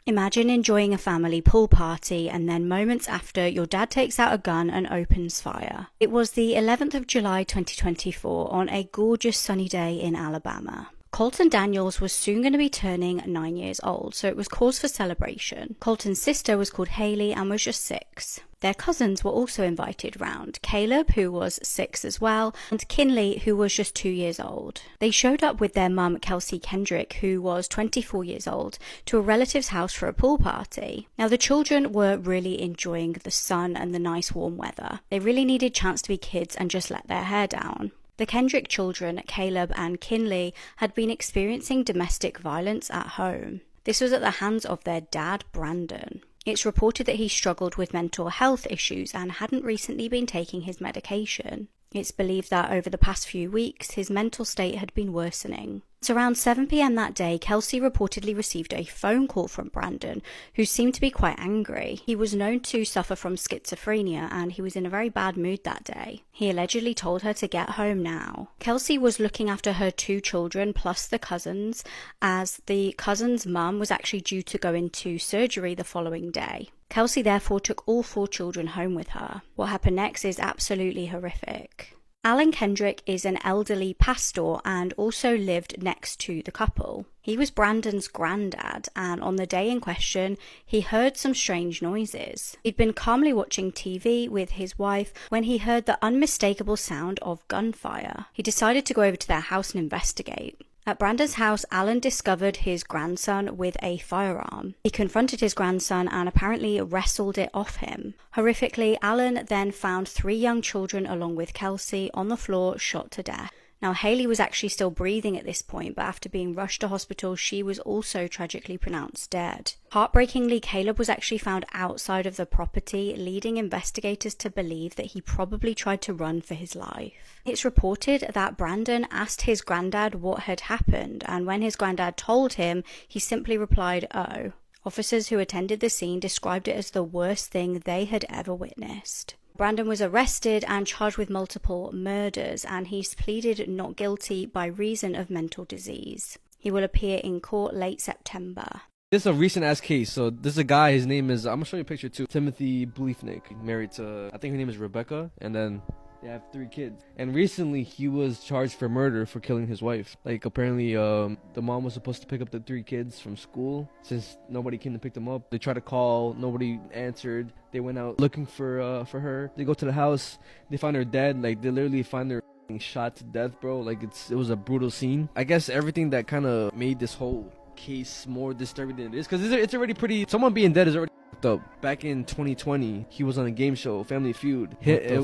Imagine enjoying a family pool party and then moments after your dad takes out a gun and opens fire. It was the 11th of July 2024 on a gorgeous sunny day in Alabama. Colton Daniels was soon going to be turning 9 years old, so it was cause for celebration. Colton's sister was called Haley and was just 6. Their cousins were also invited round, Caleb, who was 6 as well, and Kinley, who was just 2 years old. They showed up with their mum, Kelsey Kendrick, who was 24 years old, to a relative's house for a pool party. Now, the children were really enjoying the sun and the nice warm weather. They really needed a chance to be kids and just let their hair down. The Kendrick children, Caleb and Kinley, had been experiencing domestic violence at home. This was at the hands of their dad, Brandon. It's reported that he struggled with mental health issues and hadn't recently been taking his medication. It's believed that over the past few weeks, his mental state had been worsening. It's around 7 p.m. that day, Kelsey reportedly received a phone call from Brandon, who seemed to be quite angry. He was known to suffer from schizophrenia, and he was in a very bad mood that day. He allegedly told her to get home now. Kelsey was looking after her 2 children plus the cousins, as the cousin's mum was actually due to go into surgery the following day. Kelsey therefore took all 4 children home with her. What happened next is absolutely horrific. Alan Kendrick is an elderly pastor and also lived next to the couple. He was Brandon's granddad, and on the day in question, he heard some strange noises. He'd been calmly watching TV with his wife when he heard the unmistakable sound of gunfire. He decided to go over to their house and investigate. At Brandon's house, Alan discovered his grandson with a firearm. He confronted his grandson and apparently wrestled it off him. Horrifically, Alan then found 3 young children along with Kelsey on the floor, shot to death. Now, Haley was actually still breathing at this point, but after being rushed to hospital, she was also tragically pronounced dead. Heartbreakingly, Caleb was actually found outside of the property, leading investigators to believe that he probably tried to run for his life. It's reported that Brandon asked his granddad what had happened, and when his granddad told him, he simply replied, "Oh." Officers who attended the scene described it as the worst thing they had ever witnessed. Brandon was arrested and charged with multiple murders, and he's pleaded not guilty by reason of mental disease. He will appear in court late September. This is a recent ass case. So this is a guy, his name is, I'm gonna show you a picture too, Timothy Bleefnick, married to, I think her name is Rebecca, and then they have 3 kids. And recently he was charged for murder for killing his wife. Like, apparently the mom was supposed to pick up the 3 kids from school. Since nobody came to pick them up, they tried to call, nobody answered. They went out looking for her. They go to the house, they find her dead. Like, they literally find her shot to death, bro. Like, it was a brutal scene. I guess everything that kind of made this whole case more disturbing than it is, because it's already pretty, someone being dead is already up. Back in 2020, he was on a game show, Family Feud. It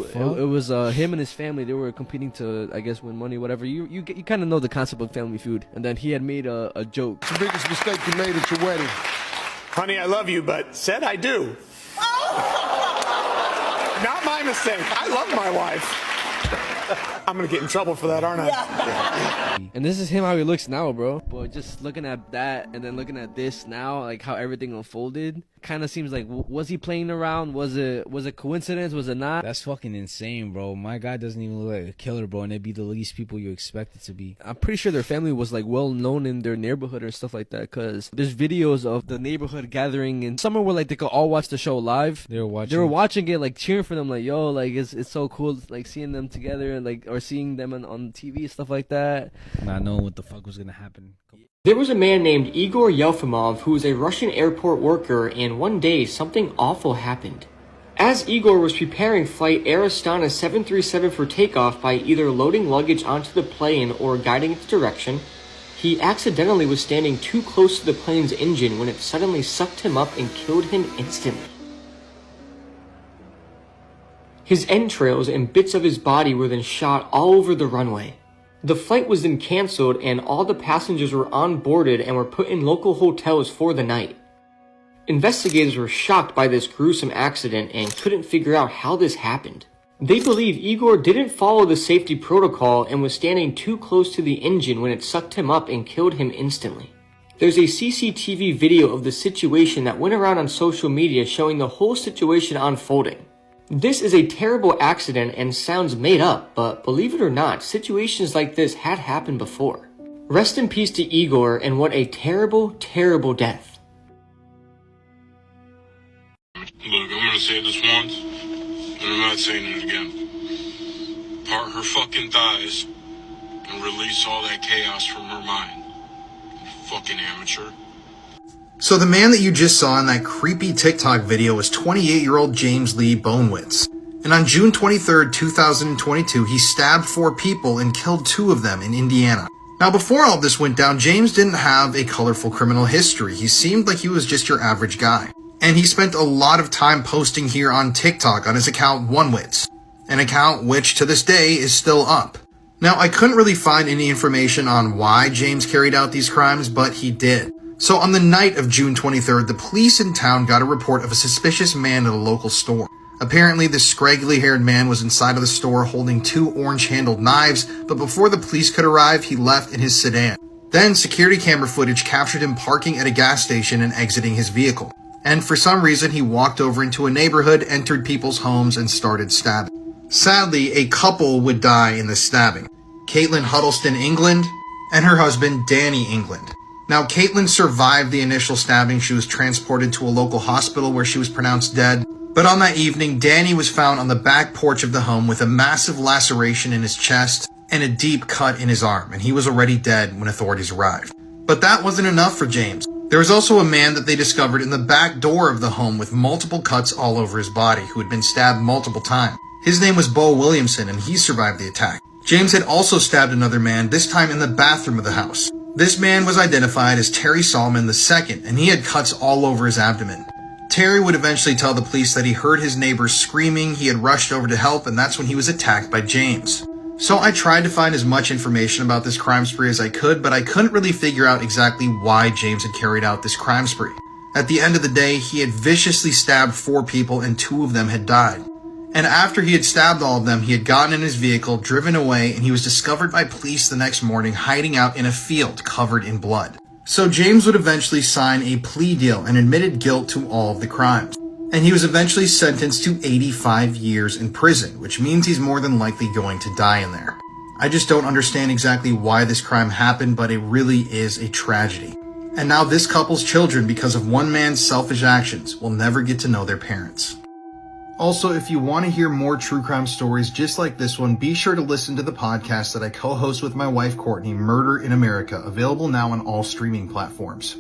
was him and his family. They were competing to, I guess, win money, whatever. You kind of know the concept of Family Feud. And then he had made a joke. It's the biggest mistake you made at your wedding. Honey, I love you, but said I do. Not my mistake. I love my wife. I'm gonna get in trouble for that, aren't I? And this is him how he looks now, bro. But just looking at that and then looking at this now, like how everything unfolded, kind of seems like, was he playing around? Was it coincidence? Was it not? That's fucking insane, bro. My guy doesn't even look like a killer, bro, and it'd be the least people you expect it to be. I'm pretty sure their family was like well known in their neighborhood or stuff like that, because there's videos of the neighborhood gathering in somewhere where like they could all watch the show live. They were watching it, like cheering for them, like, yo, like it's so cool, like seeing them together and like, or seeing them on TV, stuff like that. Not knowing what the fuck was gonna happen. There was a man named Igor Yefimov who was a Russian airport worker, and one day something awful happened. As Igor was preparing flight Air Astana 737 for takeoff by either loading luggage onto the plane or guiding its direction, he accidentally was standing too close to the plane's engine when it suddenly sucked him up and killed him instantly. His entrails and bits of his body were then shot all over the runway. The flight was then cancelled and all the passengers were onboarded and were put in local hotels for the night. Investigators were shocked by this gruesome accident and couldn't figure out how this happened. They believe Igor didn't follow the safety protocol and was standing too close to the engine when it sucked him up and killed him instantly. There's a CCTV video of the situation that went around on social media showing the whole situation unfolding. This is a terrible accident and sounds made up, but believe it or not, situations like this had happened before. Rest in peace to Igor, and what a terrible, terrible death. Look, I'm gonna say this once, and I'm not saying it again. Part her fucking thighs and release all that chaos from her mind. You fucking amateur. So the man that you just saw in that creepy TikTok video was 28-year-old James Lee Bonewitz. And on June 23rd, 2022, he stabbed 4 people and killed 2 of them in Indiana. Now before all this went down, James didn't have a colorful criminal history. He seemed like he was just your average guy. And he spent a lot of time posting here on TikTok on his account Onewitz, an account which to this day is still up. Now I couldn't really find any information on why James carried out these crimes, but he did. So on the night of June 23rd, the police in town got a report of a suspicious man at a local store. Apparently, this scraggly-haired man was inside of the store holding 2 orange-handled knives, but before the police could arrive, he left in his sedan. Then, security camera footage captured him parking at a gas station and exiting his vehicle. And for some reason, he walked over into a neighborhood, entered people's homes, and started stabbing. Sadly, a couple would die in the stabbing. Caitlin Huddleston England and her husband, Danny England. Now, Caitlin survived the initial stabbing. She was transported to a local hospital where she was pronounced dead. But on that evening, Danny was found on the back porch of the home with a massive laceration in his chest and a deep cut in his arm, and he was already dead when authorities arrived. But that wasn't enough for James. There was also a man that they discovered in the back door of the home with multiple cuts all over his body, who had been stabbed multiple times. His name was Bo Williamson, and he survived the attack. James had also stabbed another man, this time in the bathroom of the house. This man was identified as Terry Solomon II, and he had cuts all over his abdomen. Terry would eventually tell the police that he heard his neighbors screaming, he had rushed over to help, and that's when he was attacked by James. So I tried to find as much information about this crime spree as I could, but I couldn't really figure out exactly why James had carried out this crime spree. At the end of the day, he had viciously stabbed 4 people and 2 of them had died. And after he had stabbed all of them, he had gotten in his vehicle, driven away, and he was discovered by police the next morning hiding out in a field covered in blood. So James would eventually sign a plea deal and admitted guilt to all of the crimes. And he was eventually sentenced to 85 years in prison, which means he's more than likely going to die in there. I just don't understand exactly why this crime happened, but it really is a tragedy. And now this couple's children, because of one man's selfish actions, will never get to know their parents. Also, if you want to hear more true crime stories just like this one, be sure to listen to the podcast that I co-host with my wife Courtney, Murder in America, available now on all streaming platforms.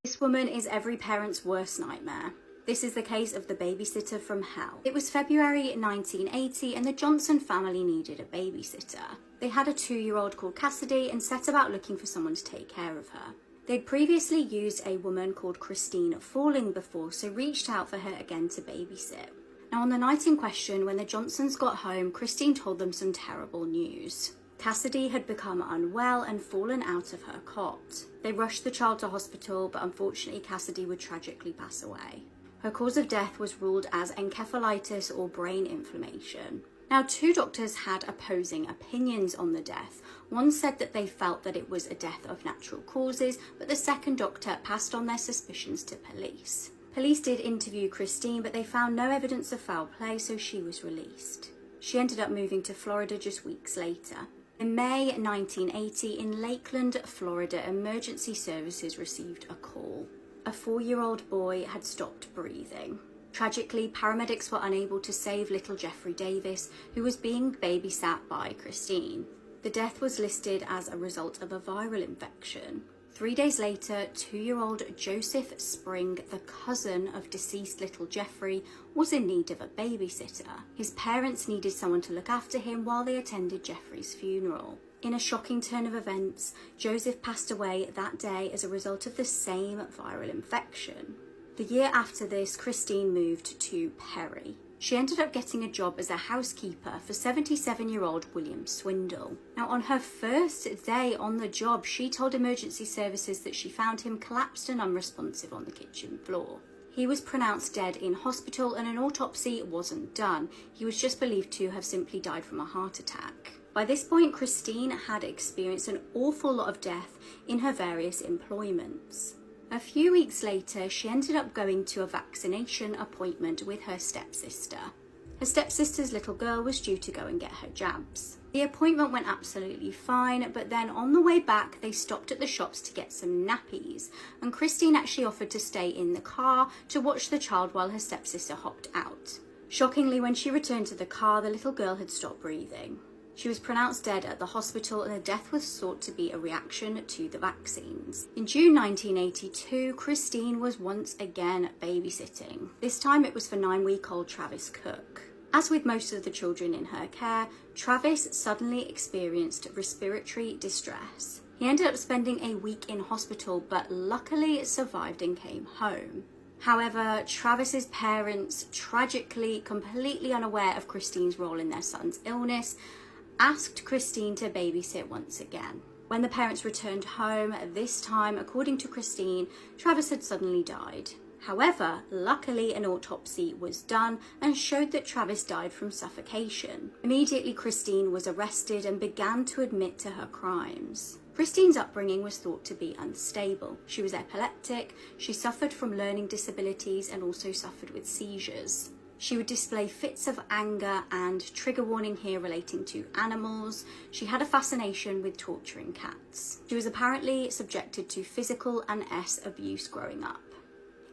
This woman is every parent's worst nightmare. This is the case of the babysitter from hell. It was February 1980 and the Johnson family needed a babysitter. They had a 2-year-old called Cassidy and set about looking for someone to take care of her. They'd previously used a woman called Christine Falling before, so reached out for her again to babysit. Now on the night in question, when the Johnsons got home, Christine told them some terrible news. Cassidy had become unwell and fallen out of her cot. They rushed the child to hospital, but unfortunately Cassidy would tragically pass away. Her cause of death was ruled as encephalitis or brain inflammation. Now, 2 doctors had opposing opinions on the death. One said that they felt that it was a death of natural causes, but the second doctor passed on their suspicions to police. Police did interview Christine, but they found no evidence of foul play, so she was released. She ended up moving to Florida just weeks later. In May 1980, in Lakeland, Florida, emergency services received a call. A 4-year-old boy had stopped breathing. Tragically, paramedics were unable to save little Jeffrey Davis, who was being babysat by Christine. The death was listed as a result of a viral infection. 3 days later, 2-year-old Joseph Spring, the cousin of deceased little Jeffrey, was in need of a babysitter. His parents needed someone to look after him while they attended Jeffrey's funeral. In a shocking turn of events, Joseph passed away that day as a result of the same viral infection. The year after this, Christine moved to Perry. She ended up getting a job as a housekeeper for 77-year-old William Swindle. Now, on her first day on the job, she told emergency services that she found him collapsed and unresponsive on the kitchen floor. He was pronounced dead in hospital and an autopsy wasn't done. He was just believed to have simply died from a heart attack. By this point, Christine had experienced an awful lot of death in her various employments. A few weeks later, she ended up going to a vaccination appointment with her stepsister. Her stepsister's little girl was due to go and get her jabs. The appointment went absolutely fine, but then on the way back, they stopped at the shops to get some nappies, and Christine actually offered to stay in the car to watch the child while her stepsister hopped out. Shockingly, when she returned to the car, the little girl had stopped breathing. She was pronounced dead at the hospital and the death was thought to be a reaction to the vaccines. In June 1982, Christine was once again babysitting. This time it was for 9-week-old Travis Cook. As with most of the children in her care, Travis suddenly experienced respiratory distress. He ended up spending a week in hospital, but luckily survived and came home. However, Travis's parents, tragically completely unaware of Christine's role in their son's illness, asked Christine to babysit once again. When the parents returned home, this time, according to Christine, Travis had suddenly died. However, luckily an autopsy was done and showed that Travis died from suffocation. Immediately, Christine was arrested and began to admit to her crimes. Christine's upbringing was thought to be unstable. She was epileptic, she suffered from learning disabilities and also suffered with seizures. She would display fits of anger and, trigger warning here, relating to animals. She had a fascination with torturing cats. She was apparently subjected to physical and abuse growing up.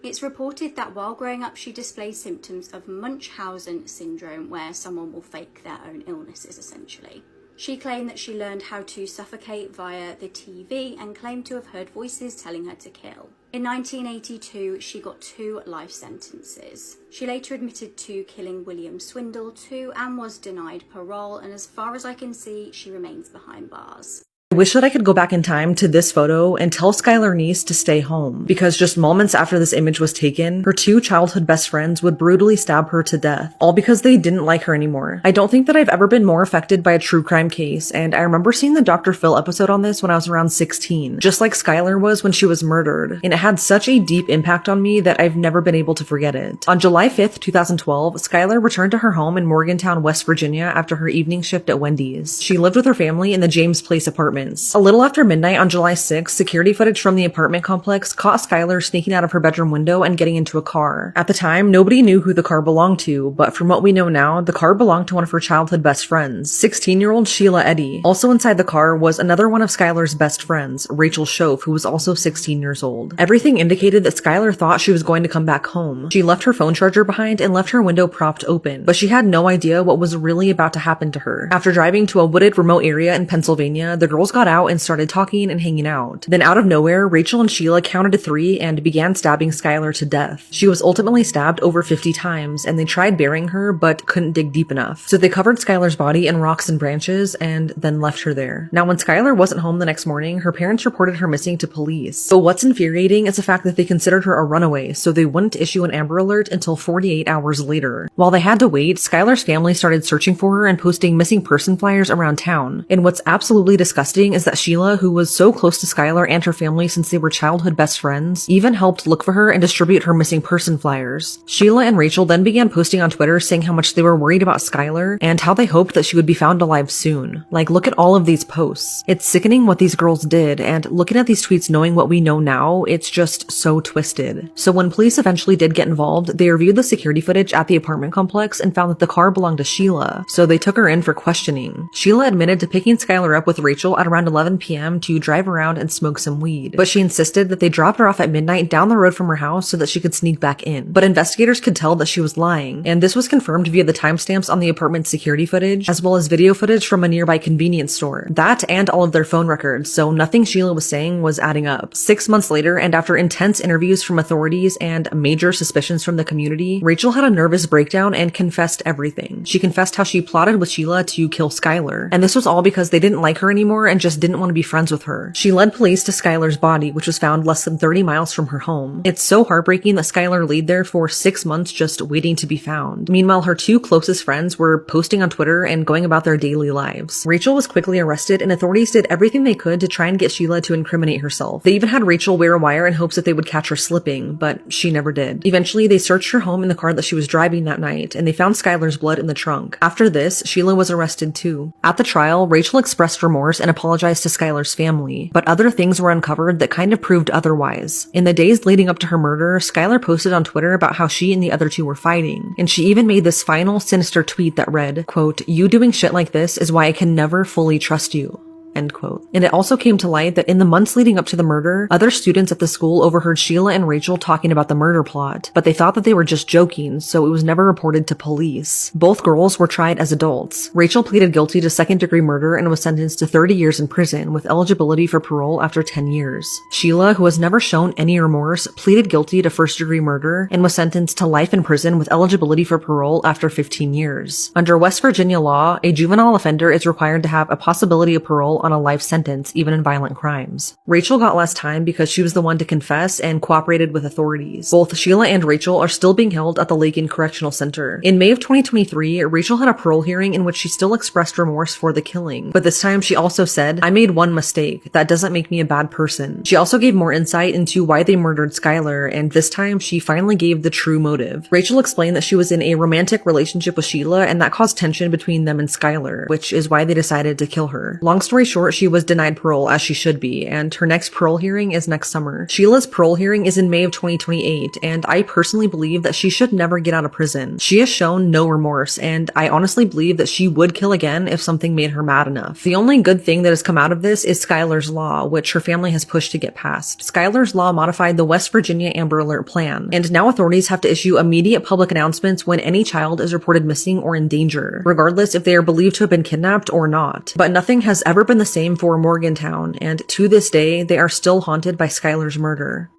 It's reported that while growing up she displayed symptoms of Munchausen syndrome, where someone will fake their own illnesses essentially. She claimed that she learned how to suffocate via the TV and claimed to have heard voices telling her to kill. In 1982, she got 2 life sentences. She later admitted to killing William Swindle too and was denied parole, and as far as I can see, she remains behind bars. I wish that I could go back in time to this photo and tell Skylar Neese to stay home, because just moments after this image was taken, her 2 childhood best friends would brutally stab her to death, all because they didn't like her anymore. I don't think that I've ever been more affected by a true crime case, and I remember seeing the Dr. Phil episode on this when I was around 16, just like Skylar was when she was murdered, and it had such a deep impact on me that I've never been able to forget it. On July 5th, 2012, Skylar returned to her home in Morgantown, West Virginia after her evening shift at Wendy's. She lived with her family in the James Place apartment. A little after midnight on July 6th, security footage from the apartment complex caught Skylar sneaking out of her bedroom window and getting into a car. At the time, nobody knew who the car belonged to, but from what we know now, the car belonged to one of her childhood best friends, 16-year-old Sheila Eddy. Also inside the car was another one of Skylar's best friends, Rachel Schoaf, who was also 16 years old. Everything indicated that Skylar thought she was going to come back home. She left her phone charger behind and left her window propped open, but she had no idea what was really about to happen to her. After driving to a wooded remote area in Pennsylvania, the girls got out and started talking and hanging out. Then out of nowhere, Rachel and Sheila counted to 3 and began stabbing Skylar to death. She was ultimately stabbed over 50 times, and they tried burying her but couldn't dig deep enough. So they covered Skylar's body in rocks and branches and then left her there. Now when Skylar wasn't home the next morning, her parents reported her missing to police. But what's infuriating is the fact that they considered her a runaway, so they wouldn't issue an Amber Alert until 48 hours later. While they had to wait, Skylar's family started searching for her and posting missing person flyers around town. And what's absolutely disgusting twisting is that Sheila, who was so close to Skylar and her family since they were childhood best friends, even helped look for her and distribute her missing person flyers. Sheila and Rachel then began posting on Twitter saying how much they were worried about Skylar and how they hoped that she would be found alive soon. Like, look at all of these posts. It's sickening what these girls did, and looking at these tweets knowing what we know now, it's just so twisted. So when police eventually did get involved, they reviewed the security footage at the apartment complex and found that the car belonged to Sheila, so they took her in for questioning. Sheila admitted to picking Skylar up with Rachel at around 11 p.m. to drive around and smoke some weed, but she insisted that they dropped her off at midnight down the road from her house so that she could sneak back in. But investigators could tell that she was lying, and this was confirmed via the timestamps on the apartment's security footage, as well as video footage from a nearby convenience store. That and all of their phone records, so nothing Sheila was saying was adding up. 6 months later, and after intense interviews from authorities and major suspicions from the community, Rachel had a nervous breakdown and confessed everything. She confessed how she plotted with Sheila to kill Skylar, and this was all because they didn't like her anymore and just didn't want to be friends with her. She led police to Skylar's body, which was found less than 30 miles from her home. It's so heartbreaking that Skylar laid there for 6 months just waiting to be found. Meanwhile, her two closest friends were posting on Twitter and going about their daily lives. Rachel was quickly arrested, and authorities did everything they could to try and get Sheila to incriminate herself. They even had Rachel wear a wire in hopes that they would catch her slipping, but she never did. Eventually, they searched her home in the car that she was driving that night, and they found Skylar's blood in the trunk. After this, Sheila was arrested too. At the trial, Rachel expressed remorse and apologized to Skylar's family, but other things were uncovered that kind of proved otherwise. In the days leading up to her murder, Skylar posted on Twitter about how she and the other two were fighting, and she even made this final sinister tweet that read, quote, "You doing shit like this is why I can never fully trust you." End quote. And it also came to light that in the months leading up to the murder, other students at the school overheard Sheila and Rachel talking about the murder plot, but they thought that they were just joking, so it was never reported to police. Both girls were tried as adults. Rachel pleaded guilty to second-degree murder and was sentenced to 30 years in prison with eligibility for parole after 10 years. Sheila, who has never shown any remorse, pleaded guilty to first-degree murder and was sentenced to life in prison with eligibility for parole after 15 years. Under West Virginia law, a juvenile offender is required to have a possibility of parole on a life sentence, even in violent crimes. Rachel got less time because she was the one to confess and cooperated with authorities. Both Sheila and Rachel are still being held at the Lakin Correctional Center. In May of 2023, Rachel had a parole hearing in which she still expressed remorse for the killing, but this time she also said, "I made one mistake. That doesn't make me a bad person." She also gave more insight into why they murdered Skylar, and this time she finally gave the true motive. Rachel explained that she was in a romantic relationship with Sheila, and that caused tension between them and Skylar, which is why they decided to kill her. Long story short, she was denied parole, as she should be, and her next parole hearing is next summer. Sheila's parole hearing is in May of 2028, and I personally believe that she should never get out of prison. She has shown no remorse, and I honestly believe that she would kill again if something made her mad enough. The only good thing that has come out of this is Skylar's Law, which her family has pushed to get passed. Skylar's Law modified the West Virginia Amber Alert plan, and now authorities have to issue immediate public announcements when any child is reported missing or in danger, regardless if they are believed to have been kidnapped or not. But nothing has ever been the same for Morgantown, and to this day, they are still haunted by Skylar's murder.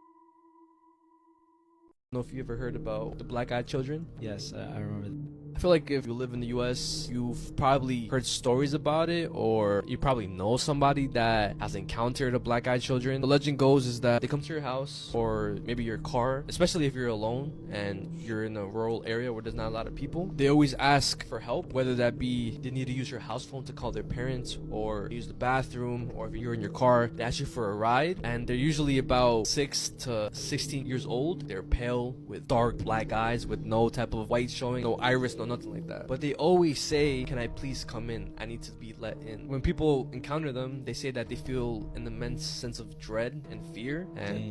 I don't know if you ever heard about the black-eyed children. Yes, I remember. I feel like if you live in the US, you've probably heard stories about it, or you probably know somebody that has encountered a black-eyed children. The legend goes is that they come to your house or maybe your car, especially if you're alone and you're in a rural area where there's not a lot of people. They always ask for help, whether that be they need to use your house phone to call their parents or use the bathroom, or if you're in your car, they ask you for a ride. And they're usually about 6 to 16 years old. They're pale with dark black eyes with no type of white showing, no iris, no nothing like that. But they always say, "Can I please come in? I need to be let in." When people encounter them, they say that they feel an immense sense of dread and fear.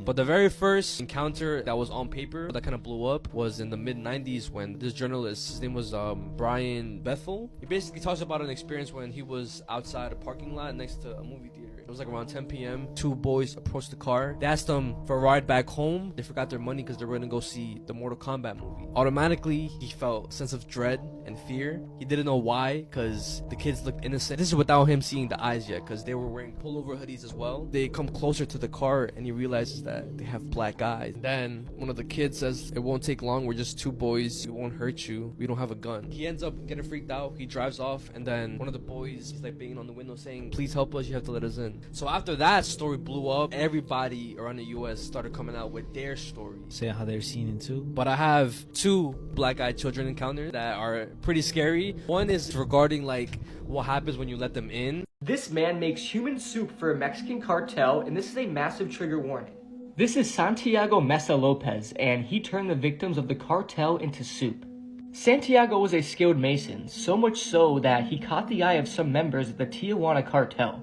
But the very first encounter that was on paper that kind of blew up was in the mid-90s when this journalist, his name was Brian Bethel. He basically talks about an experience when he was outside a parking lot next to a movie theater. It was like around 10 p.m. Two boys approached the car. They asked them for a ride back home. They forgot their money because they were going to go see the Mortal Kombat movie. Automatically, he felt a sense of dread and fear. He didn't know why, because the kids looked innocent. This is without him seeing the eyes yet, because they were wearing pullover hoodies as well. They come closer to the car, and he realizes that they have black eyes. Then one of the kids says, "It won't take long. We're just two boys. We won't hurt you. We don't have a gun." He ends up getting freaked out. He drives off, and then one of the boys, he's like banging on the window saying, "Please help us. You have to let us in." woman. So after that story blew up, everybody around the US started coming out with their stories, Say how they're seen in too. but I have 2 black-eyed children encounters that are pretty scary. One is regarding like what happens when you let them in. This man makes human soup for a Mexican cartel, and this is a massive trigger warning. This is Santiago Mesa Lopez, and he turned the victims of the cartel into soup. Santiago was a skilled mason, so much so that he caught the eye of some members of the Tijuana cartel.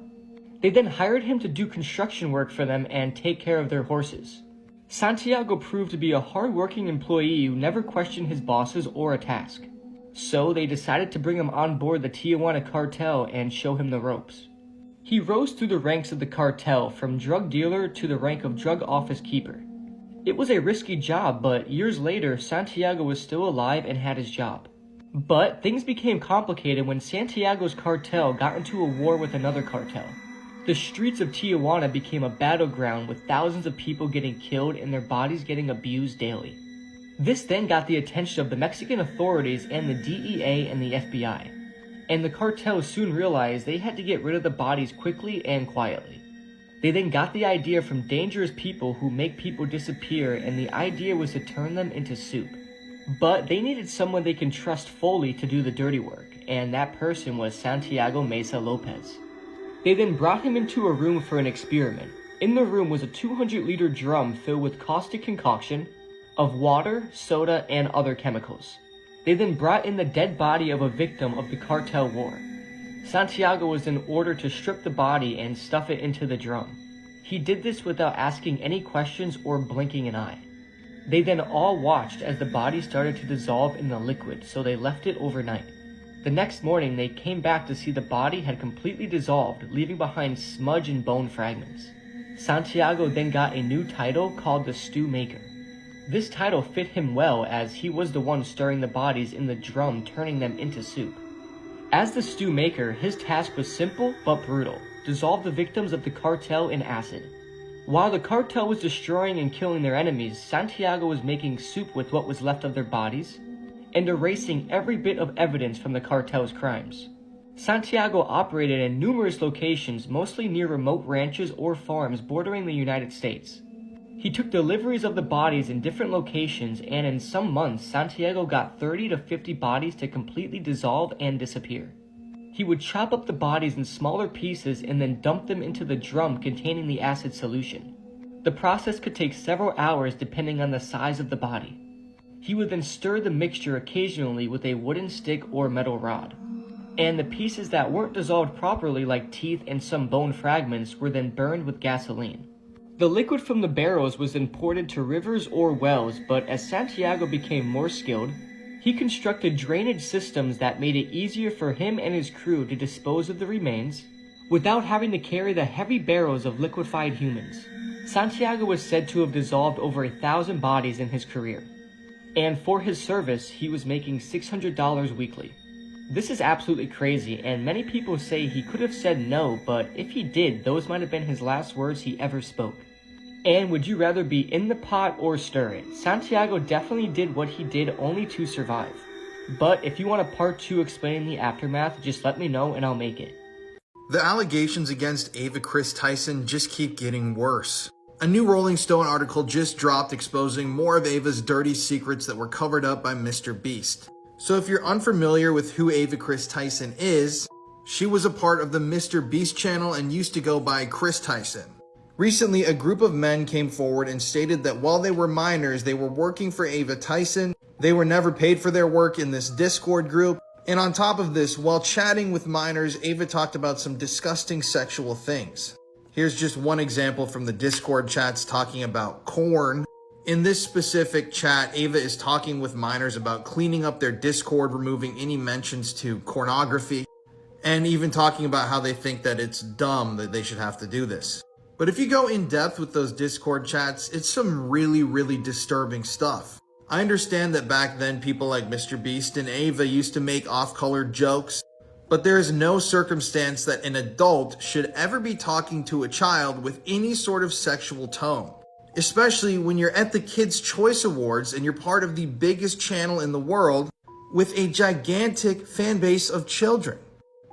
They then hired him to do construction work for them and take care of their horses. Santiago proved to be a hard-working employee who never questioned his bosses or a task. So they decided to bring him on board the Tijuana cartel and show him the ropes. He rose through the ranks of the cartel from drug dealer to the rank of drug office keeper. It was a risky job, but years later, Santiago was still alive and had his job. But things became complicated when Santiago's cartel got into a war with another cartel. The streets of Tijuana became a battleground with thousands of people getting killed and their bodies getting abused daily. This then got the attention of the Mexican authorities and the DEA and the FBI. And the cartel soon realized they had to get rid of the bodies quickly and quietly. They then got the idea from dangerous people who make people disappear, and the idea was to turn them into soup. But they needed someone they can trust fully to do the dirty work, and that person was Santiago Mesa Lopez. They then brought him into a room for an experiment. In the room was a 200-liter drum filled with caustic concoction of water, soda, and other chemicals. They then brought in the dead body of a victim of the cartel war. Santiago was then ordered to strip the body and stuff it into the drum. He did this without asking any questions or blinking an eye. They then all watched as the body started to dissolve in the liquid, so they left it overnight. The next morning, they came back to see the body had completely dissolved, leaving behind smudge and bone fragments. Santiago then got a new title called the Stew Maker. This title fit him well as he was the one stirring the bodies in the drum, turning them into soup. As the stew maker, his task was simple but brutal: dissolve the victims of the cartel in acid. While the cartel was destroying and killing their enemies, Santiago was making soup with what was left of their bodies and erasing every bit of evidence from the cartel's crimes. Santiago operated in numerous locations, mostly near remote ranches or farms bordering the United States. He took deliveries of the bodies in different locations, and in some months, Santiago got 30 to 50 bodies to completely dissolve and disappear. He would chop up the bodies in smaller pieces and then dump them into the drum containing the acid solution. The process could take several hours depending on the size of the body. He would then stir the mixture occasionally with a wooden stick or metal rod. And the pieces that weren't dissolved properly, like teeth and some bone fragments, were then burned with gasoline. The liquid from the barrels was then poured into rivers or wells, but as Santiago became more skilled, he constructed drainage systems that made it easier for him and his crew to dispose of the remains without having to carry the heavy barrels of liquefied humans. Santiago was said to have dissolved over 1,000 bodies in his career, and for his service, he was making $600 weekly. This is absolutely crazy, and many people say he could have said no, but if he did, those might have been his last words he ever spoke. And would you rather be in the pot or stir it? Santiago definitely did what he did only to survive. But if you want a part 2 explaining the aftermath, just let me know and I'll make it. The allegations against Ava Chris Tyson just keep getting worse. A new Rolling Stone article just dropped exposing more of Ava's dirty secrets that were covered up by Mr. Beast. So if you're unfamiliar with who Ava Chris Tyson is, she was a part of the Mr. Beast channel and used to go by Chris Tyson. Recently, a group of men came forward and stated that while they were minors, they were working for Ava Tyson. They were never paid for their work in this Discord group. And on top of this, while chatting with minors, Ava talked about some disgusting sexual things. Here's just one example from the Discord chats talking about corn. In this specific chat, Ava is talking with minors about cleaning up their Discord, removing any mentions to pornography, and even talking about how they think that it's dumb that they should have to do this. But if you go in depth with those Discord chats, it's some really disturbing stuff. I understand that back then people like Mr. Beast and Ava used to make off-color jokes, but there is no circumstance that an adult should ever be talking to a child with any sort of sexual tone. Especially when you're at the Kids' Choice Awards and you're part of the biggest channel in the world with a gigantic fan base of children.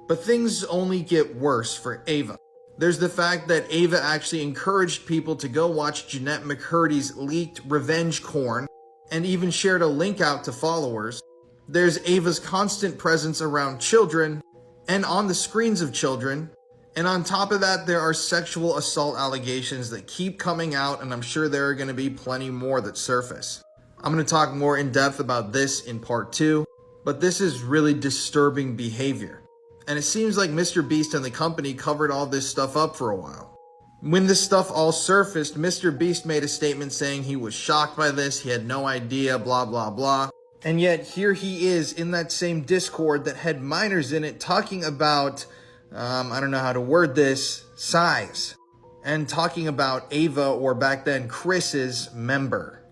But things only get worse for Ava. There's the fact that Ava actually encouraged people to go watch Jeanette McCurdy's leaked revenge corn and even shared a link out to followers. There's Ava's constant presence around children and on the screens of children. And on top of that, there are sexual assault allegations that keep coming out, and I'm sure there are going to be plenty more that surface. I'm going to talk more in depth about this in part 2, but this is really disturbing behavior. And it seems like Mr. Beast and the company covered all this stuff up for a while. When this stuff all surfaced, Mr. Beast made a statement saying he was shocked by this, he had no idea, blah, blah, blah. And yet here he is in that same Discord that had minors in it talking about, I don't know how to word this, size. And talking about Ava, or back then Chris's, member.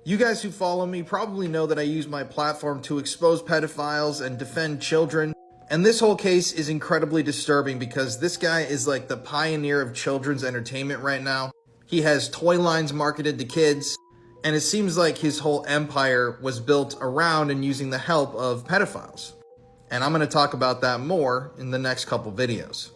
You guys who follow me probably know that I use my platform to expose pedophiles and defend children. And this whole case is incredibly disturbing because this guy is like the pioneer of children's entertainment right now. He has toy lines marketed to kids, and it seems like his whole empire was built around and using the help of pedophiles. And I'm going to talk about that more in the next couple videos.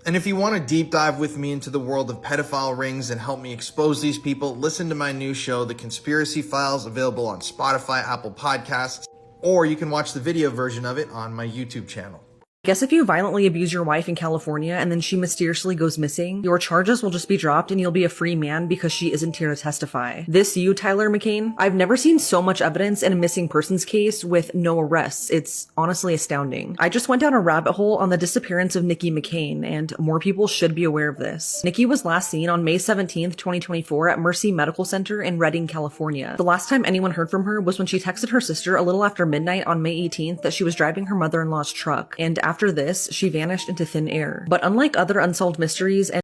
And if you want to deep dive with me into the world of pedophile rings and help me expose these people, listen to my new show, The Conspiracy Files, available on Spotify, Apple Podcasts, or you can watch the video version of it on my YouTube channel. Guess if you violently abuse your wife in California and then she mysteriously goes missing, your charges will just be dropped and you'll be a free man because she isn't here to testify. This you, Tyler McCain? I've never seen so much evidence in a missing persons case with no arrests. It's honestly astounding. I just went down a rabbit hole on the disappearance of Nikki McCain, and more people should be aware of this. Nikki was last seen on May 17th, 2024 at Mercy Medical Center in Redding, California. The last time anyone heard from her was when she texted her sister a little after midnight on May 18th that she was driving her mother-in-law's truck, and after this, she vanished into thin air. But unlike other unsolved mysteries, and